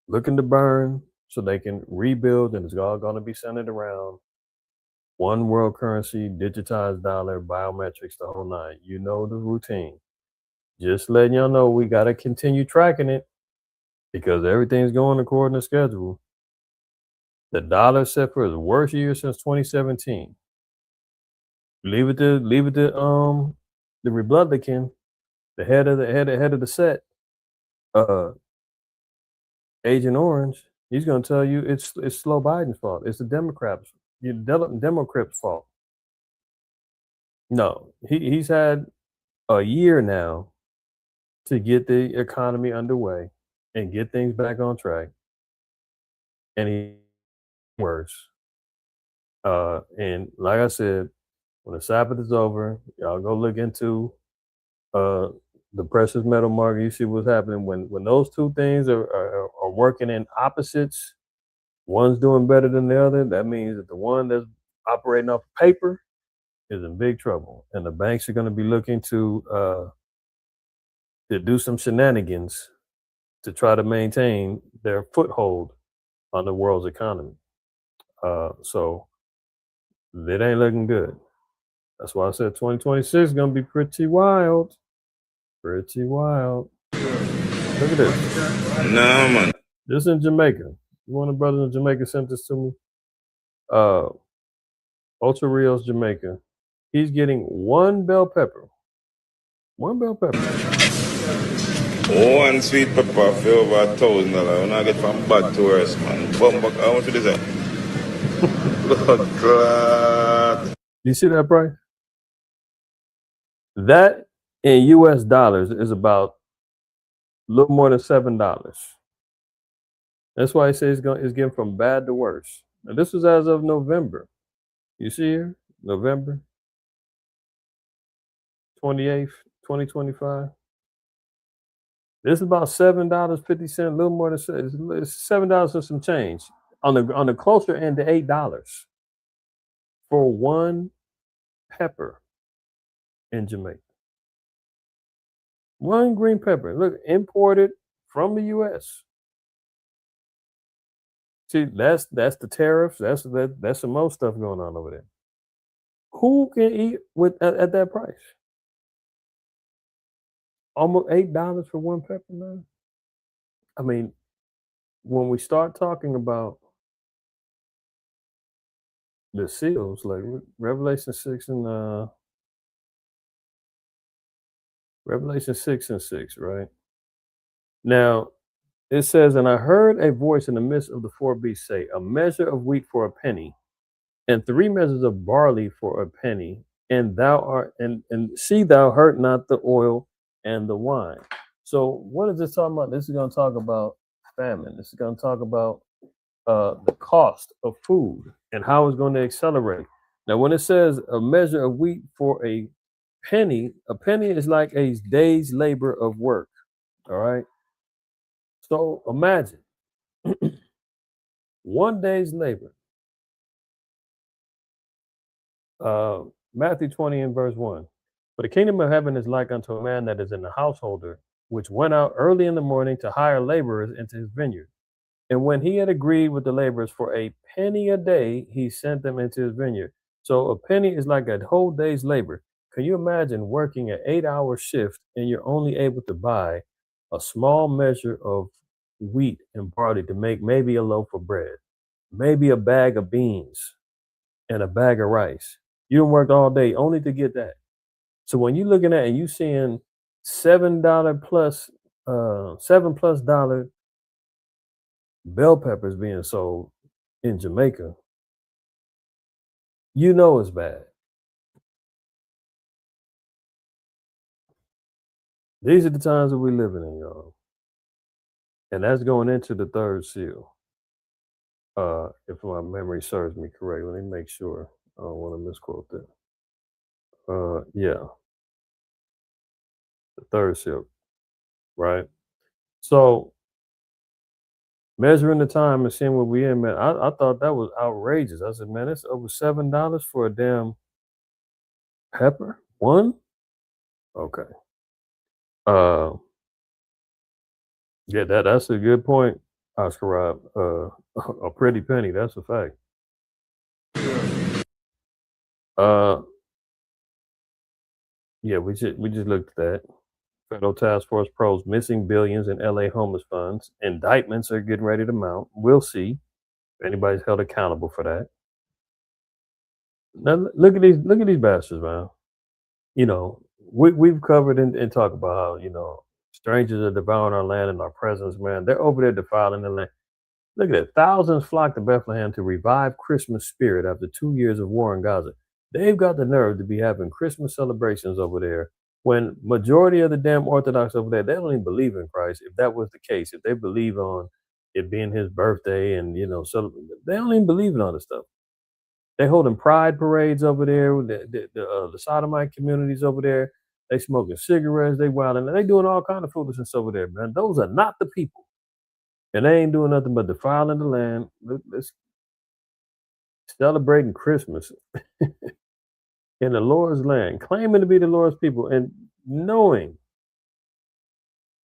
looking to burn, so they can rebuild, and it's all going to be centered around one world currency, digitized dollar, biometrics, the whole nine. You know the routine. Just letting y'all know we got to continue tracking it. because everything's going according to schedule. The dollar set for its worst year since 2017. Leave it to the Republican, the head of the set, Agent Orange. He's going to tell you it's slow Biden's fault. It's the Democrats' fault. No, he's had a year now to get the economy underway and get things back on track, and he worse. And like I said, when the Sabbath is over, y'all go look into the precious metal market. You see what's happening when those two things are working in opposites. One's doing better than the other. That means that the one that's operating off paper is in big trouble, and the banks are going to be looking to do some shenanigans to try to maintain their foothold on the world's economy. So it ain't looking good. That's why I said 2026 is going to be pretty wild. Pretty wild. Look at this.
Nah, man.
This in Jamaica. One of the brothers in Jamaica sent this to me. Ultra Rios, Jamaica. He's getting one bell pepper. One bell pepper.
One sweet pepper for over $1,000. When I get from bad to worse, man. Bumbuck, how much is that? Blood clot.
You see that price? That in US dollars is about a little more than $7. That's why he says it's getting from bad to worse. And this was as of November. You see here? November 28th, 2025. This is about $7.50, a little more than it's $7 and some change. On the closer end to $8 for one pepper in Jamaica. One green pepper. Look, imported from the US. See, that's the tariffs. That's some more stuff going on over there. Who can eat at that price? Almost $8 for one pepper, man. I mean, when we start talking about the seals, like Revelation 6 and Revelation 6 and 6, right? Now it says, and I heard a voice in the midst of the four beasts say, a measure of wheat for a penny, and 3 measures of barley for a penny, and see thou hurt not the oil and the wine. So what is this talking about? This is going to talk about famine. This is going to talk about the cost of food and how it's going to accelerate. Now, when it says a measure of wheat for a penny is like a day's labor of work. All right. So imagine 1 day's labor. Matthew 20 and verse 1. For the kingdom of heaven is like unto a man that is in the householder, which went out early in the morning to hire laborers into his vineyard. And when he had agreed with the laborers for a penny a day, he sent them into his vineyard. So a penny is like a whole day's labor. Can you imagine working an 8-hour shift and you're only able to buy a small measure of wheat and barley to make maybe a loaf of bread, maybe a bag of beans and a bag of rice? You done worked all day only to get that. So when you're looking at and you seeing $7 plus $7+ bell peppers being sold in Jamaica, you know it's bad. These are the times that we're living in, y'all. And that's going into the third seal. If my memory serves me correctly, let me make sure. I don't want to misquote that. Yeah. The third seal, right? So measuring the time and seeing what we in, man, I thought that was outrageous. I said, man, it's over $7 for a damn pepper. One? Okay. Yeah, that's a good point, Oscar Rob. A pretty penny, that's a fact. Yeah, we just looked at that. Federal task force probes missing billions in LA homeless funds. Indictments are getting ready to mount. We'll see if anybody's held accountable for that. Now look at these bastards, man. You know, we've covered and talked about how, strangers are devouring our land in our presence, man. They're over there defiling the land. Look at it. Thousands flocked to Bethlehem to revive Christmas spirit after 2 years of war in Gaza. They've got the nerve to be having Christmas celebrations over there when majority of the damn Orthodox over there, they don't even believe in Christ. If that was the case, if they believe on it being his birthday and, they don't even believe in all this stuff. They holding pride parades over there. The sodomite communities over there. They smoking cigarettes. They wilding. They doing all kind of foolishness over there, man. Those are not the people. And they ain't doing nothing but defiling the land. Let's celebrating Christmas in the Lord's land, claiming to be the Lord's people, and knowing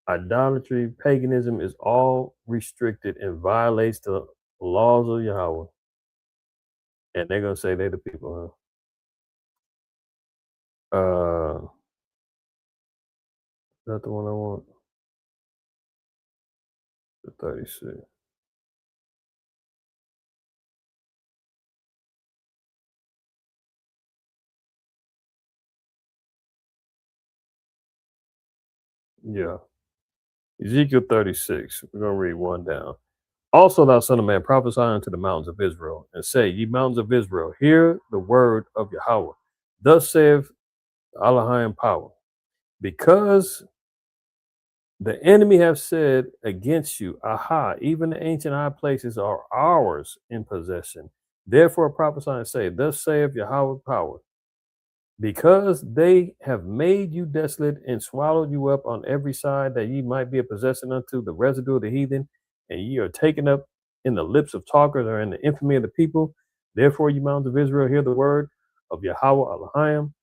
idolatry, paganism is all restricted and violates the laws of Yahweh. And they're gonna say they're the people, huh? Is that the one I want? The 36. Yeah. Ezekiel 36. We're going to read one down. Also, thou son of man, prophesy unto the mountains of Israel, and say, Ye mountains of Israel, hear the word of Yahweh. Thus saith Elohim power. Because the enemy have said against you, Aha, even the ancient high places are ours in possession. Therefore prophesy and say, Thus saith Yahweh power. Because they have made you desolate and swallowed you up on every side, that ye might be a possession unto the residue of the heathen, and ye are taken up in the lips of talkers or in the infamy of the people. Therefore, ye mountains of Israel, hear the word of Yahweh Elohim.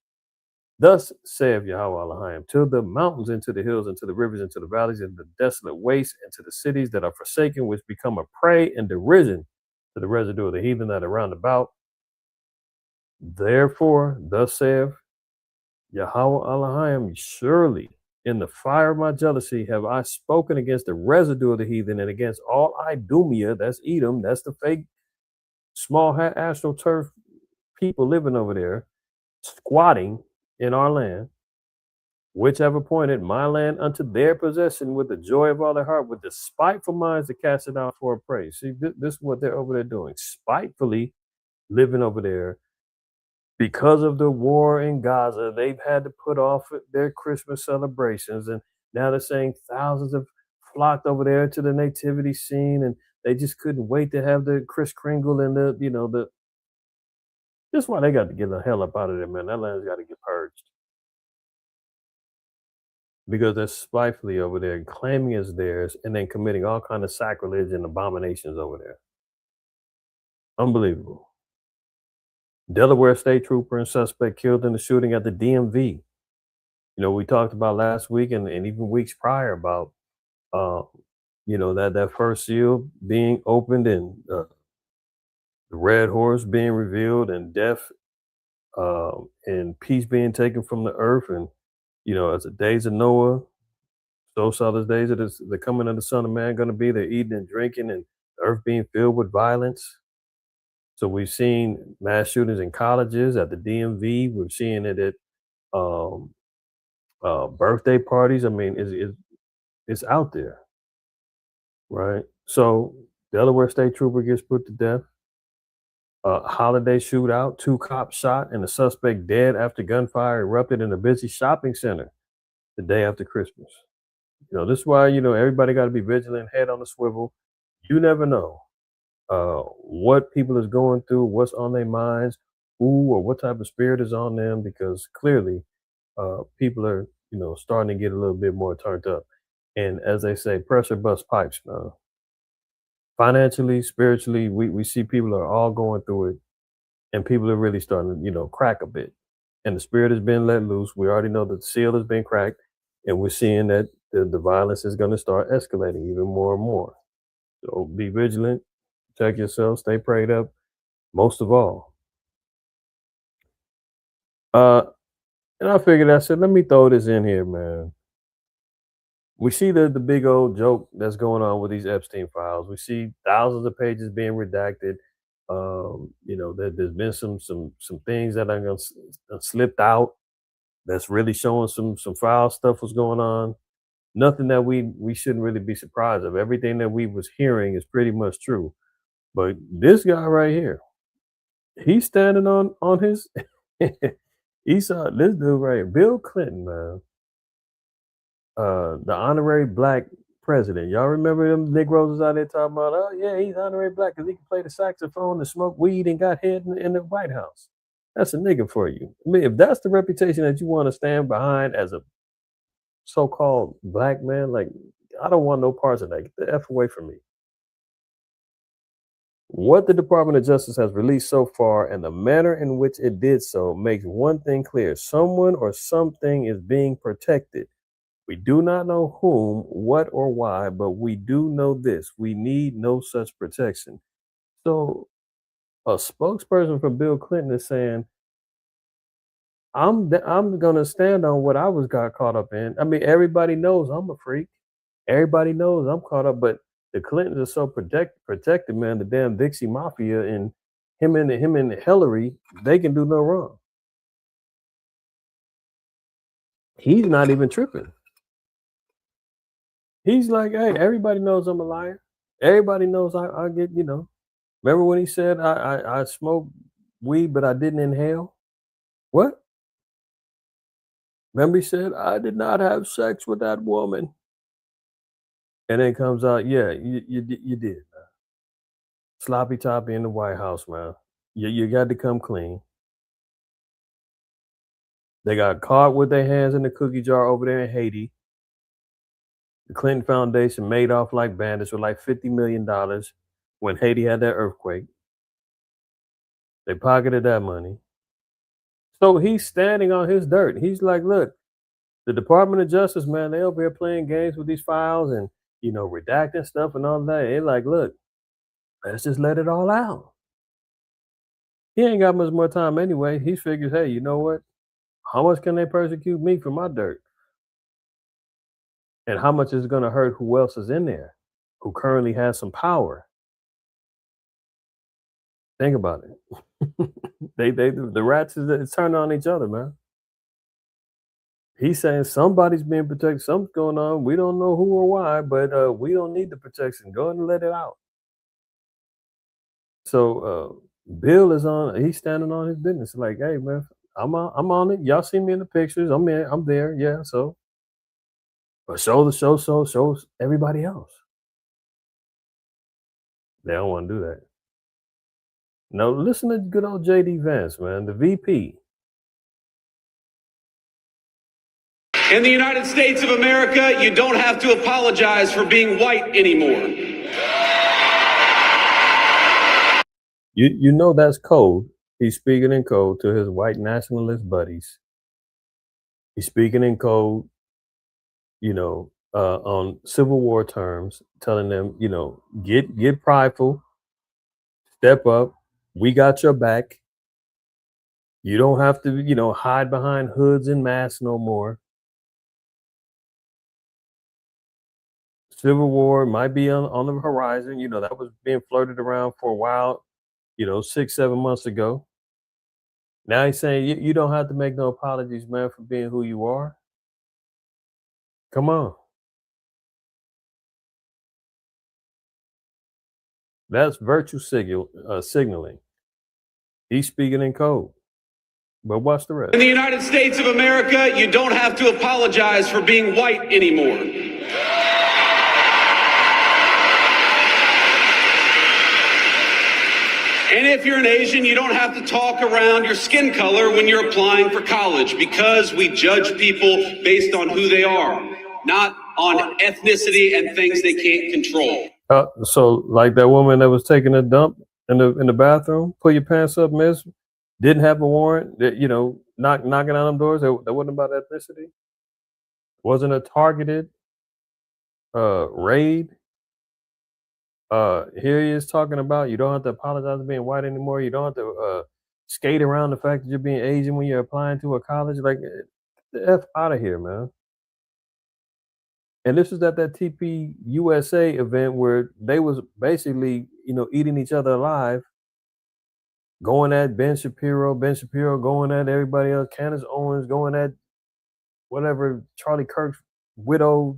Thus saith Yahweh Elohim, to the mountains, and to the hills, and to the rivers, and to the valleys, and the desolate wastes, and to the cities that are forsaken, which become a prey and derision to the residue of the heathen that are round about. Therefore, thus saith Yahweh Elohim, surely in the fire of my jealousy have I spoken against the residue of the heathen and against all Idumea, that's Edom, that's the fake small hat astroturf people living over there, squatting in our land, which have appointed my land unto their possession with the joy of all their heart, with the spiteful minds to cast it out for a praise. See, this is what they're over there doing, spitefully living over there. Because of the war in Gaza, they've had to put off their Christmas celebrations, and now they're saying thousands have flocked over there to the nativity scene, and they just couldn't wait to have the Kris Kringle and the. That's why they got to get the hell up out of there, man. That land's got to get purged because they're spitefully over there and claiming it's theirs, and then committing all kind of sacrilege and abominations over there. Unbelievable. Delaware state trooper and suspect killed in the shooting at the DMV. We talked about last week and even weeks prior about, that first seal being opened and the red horse being revealed and death and peace being taken from the earth. And, as the days of Noah, so shall the days of the coming of the Son of Man going to be. They're eating and drinking and the earth being filled with violence. So we've seen mass shootings in colleges, at the DMV. We're seeing it at birthday parties. I mean, it's out there, right? So Delaware state trooper gets put to death. Holiday shootout, 2 cops shot and the suspect dead after gunfire erupted in a busy shopping center the day after Christmas. This is why, everybody got to be vigilant, head on the swivel. You never know what people is going through, what's on their minds, who or what type of spirit is on them, because clearly people are, starting to get a little bit more turned up. And as they say, pressure busts pipes now. Financially, spiritually, we see people are all going through it, and people are really starting to, crack a bit. And the spirit has been let loose. We already know that the seal has been cracked, and we're seeing that the violence is going to start escalating even more and more. So be vigilant, protect yourself, stay prayed up, most of all. And I figured, I said, let me throw this in here, man. we see the big old joke that's going on with these Epstein files. We see thousands of pages being redacted. There's been some things that are gonna slipped out that's really showing some foul stuff was going on. Nothing that we shouldn't really be surprised of. Everything that we was hearing is pretty much true. But this guy right here, he's standing on his. He saw this dude right here, Bill Clinton, man, the honorary black president. Y'all remember them Negroes was out there talking about, oh yeah, he's honorary black because he can play the saxophone and smoke weed and got head in the White House. That's a nigga for you. I mean, if that's the reputation that you want to stand behind as a so-called black man, like I don't want no parts of that. Get the F away from me. What the Department of Justice has released so far and the manner in which it did so makes one thing clear. Someone or something is being protected. We do not know whom, what, or why, but we do know this. We need no such protection. So a spokesperson for Bill Clinton is saying, I'm going to stand on what got caught up in. I mean, everybody knows I'm a freak. Everybody knows I'm caught up, but the Clintons are so protected, man. The damn Dixie Mafia and him and Hillary, they can do no wrong. He's not even tripping. He's like, hey, everybody knows I'm a liar. Everybody knows I get, Remember when he said I smoked weed, but I didn't inhale? What? Remember he said, I did not have sex with that woman. And then comes out, yeah, you did, man. Sloppy toppy in the White House, man. You got to come clean. They got caught with their hands in the cookie jar over there in Haiti. The Clinton Foundation made off like bandits with like $50 million when Haiti had that earthquake. They pocketed that money. So he's standing on his dirt. He's like, look, the Department of Justice, man, they over here playing games with these files and, redacting stuff and all that. They're like, look, let's just let it all out. He ain't got much more time anyway. He figures, hey, you know what? How much can they persecute me for my dirt? And how much is it going to hurt who else is in there, who currently has some power? Think about it. The rats is turning on each other, man. He's saying somebody's being protected, something's going on. We don't know who or why, but we don't need the protection. Go ahead and let it out. So Bill he's standing on his business. Like, hey man, I'm on it. Y'all see me in the pictures. I'm there. Yeah. So, but show everybody else. They don't want to do that. No, listen to good old JD Vance, man, the VP.
In the United States of America, you don't have to apologize for being white anymore.
You know that's code. He's speaking in code to his white nationalist buddies. He's speaking in code, on Civil War terms, telling them, get prideful, step up. We got your back. You don't have to, hide behind hoods and masks no more. Civil War might be on the horizon. That was being flirted around for a while, 6-7 months ago. Now he's saying you don't have to make no apologies, man, for being who you are. Come on. That's virtue signaling. He's speaking in code. But watch the rest.
In the United States of America, you don't have to apologize for being white anymore. And if you're an Asian, you don't have to talk around your skin color when you're applying for college, because we judge people based on who they are, not on ethnicity and things they can't control.
So like that woman that was taking a dump in the bathroom, pull your pants up, miss, didn't have a warrant, that knocking on them doors, that wasn't about ethnicity. Wasn't a targeted raid. Here he is talking about you don't have to apologize for being white anymore. You don't have to skate around the fact that you're being Asian when you're applying to a college. Like, get the F out of here, man. And this was at that TP USA event where they was basically, eating each other alive, going at Ben Shapiro going at everybody else, Candace Owens going at whatever Charlie Kirk's widow.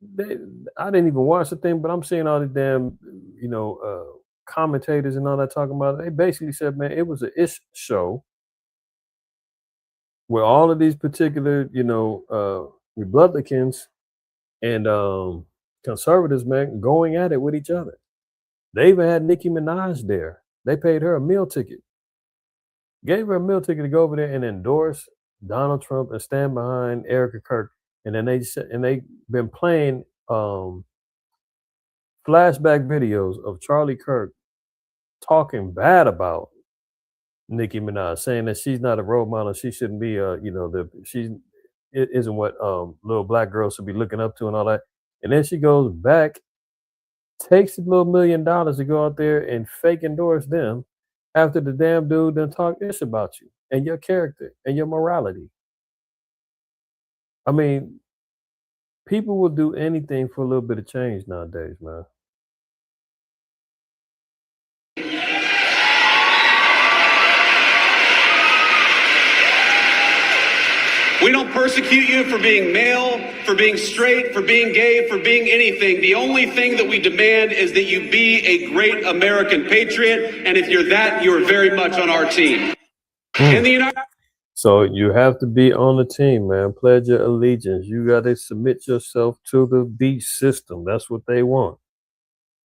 They, I didn't even watch the thing, but I'm seeing all the damn, commentators and all that talking about it. They basically said, man, it was an ish show where all of these particular, Republicans and conservatives, man, going at it with each other. They even had Nicki Minaj there. They paid her a meal ticket, gave her a meal ticket to go over there and endorse Donald Trump and stand behind Erica Kirk. And then they been playing flashback videos of Charlie Kirk talking bad about Nicki Minaj, saying that she's not a role model. She shouldn't be, it isn't what little black girls should be looking up to and all that. And then she goes back, takes the little $1 million to go out there and fake endorse them after the damn dude done talk ish about you and your character and your morality. I mean, people will do anything for a little bit of change nowadays, man.
We don't persecute you for being male, for being straight, for being gay, for being anything. The only thing that we demand is that you be a great American patriot. And if you're that, you're very much on our team. In the United
So you have to be on the team, man. Pledge your allegiance. You got to submit yourself to the beast system. That's what they want.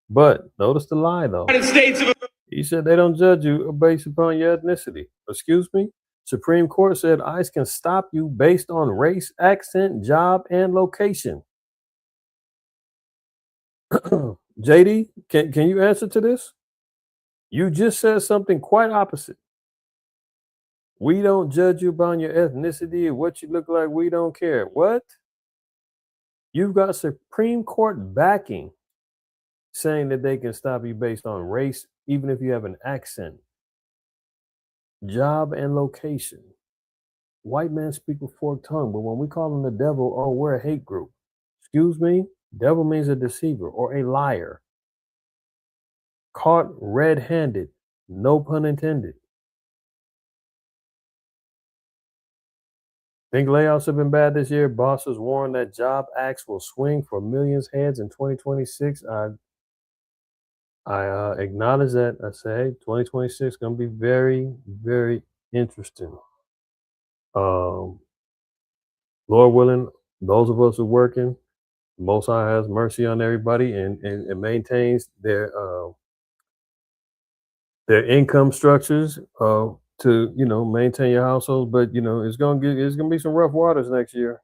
But notice the lie, though.
States of
He said they don't judge you based upon your ethnicity. Excuse me? Supreme Court said ICE can stop you based on race, accent, job, and location. JD, can you answer to this? You just said something quite opposite. We don't judge you by your ethnicity or what you look like. We don't care. What? You've got Supreme Court backing saying that they can stop you based on race, even if you have an accent, job, and location. White men speak with forked tongue, but when we call them the devil, oh, we're a hate group. Excuse me? Devil means a deceiver or a liar. Caught red-handed. No pun intended. Think layoffs have been bad this year? Bosses warn that job acts will swing for millions heads in 2026. I acknowledge that. I say, hey, 2026 is going to be very, very interesting. Lord willing, those of us who are working, Most High has mercy on everybody and maintains their income structures to maintain your household. But it's gonna be some rough waters next year.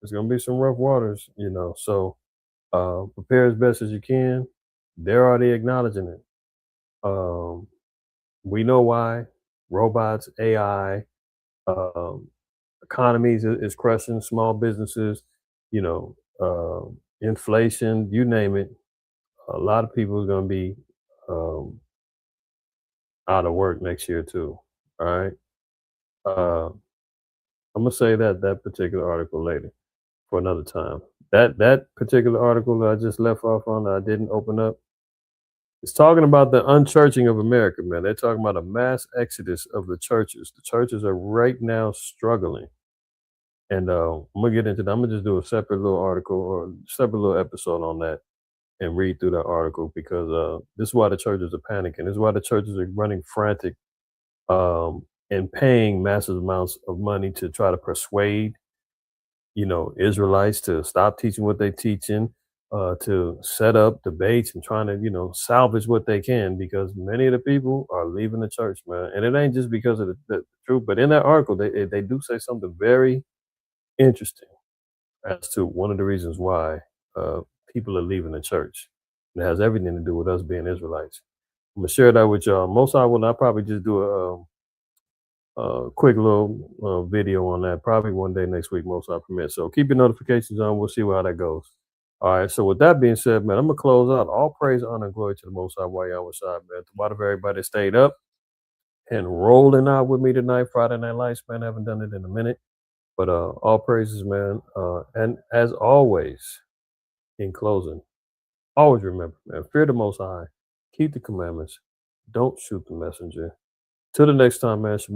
It's gonna be some rough waters, So prepare as best as you can. They're already acknowledging it. We know why. Robots, AI, economies is crushing small businesses. Inflation, you name it. A lot of people are gonna be out of work next year too. All right. I'm gonna say that particular article later for another time. That particular article that I just left off on that I didn't open up, it's talking about the unchurching of America, man. They're talking about a mass exodus of the churches. The churches are right now struggling. And I'm gonna get into that. I'm gonna just do a separate little article or separate little episode on that and read through that article because this is why the churches are panicking. This is why the churches are running frantic and paying massive amounts of money to try to persuade, Israelites to stop teaching what they're teaching, to set up debates and trying to, salvage what they can because many of the people are leaving the church, man. And it ain't just because of the truth, but in that article, they do say something very interesting as to one of the reasons why people are leaving the church. It has everything to do with us being Israelites. I'm gonna share that with y'all. Most I will. I'll probably just do a quick little video on that. Probably one day next week, most I permit. So keep your notifications on. We'll see how that goes. All right. So with that being said, man, I'm gonna close out. All praise, honor, and glory to the Most High, Yahweh Shai, man. To bottom of everybody that stayed up and rolling out with me tonight, Friday Night Lights, man. I haven't done it in a minute. But all praises, man. And as always, in closing, always remember, man, fear the Most High, keep the commandments, don't shoot the messenger. Till the next time, man. Shabbat.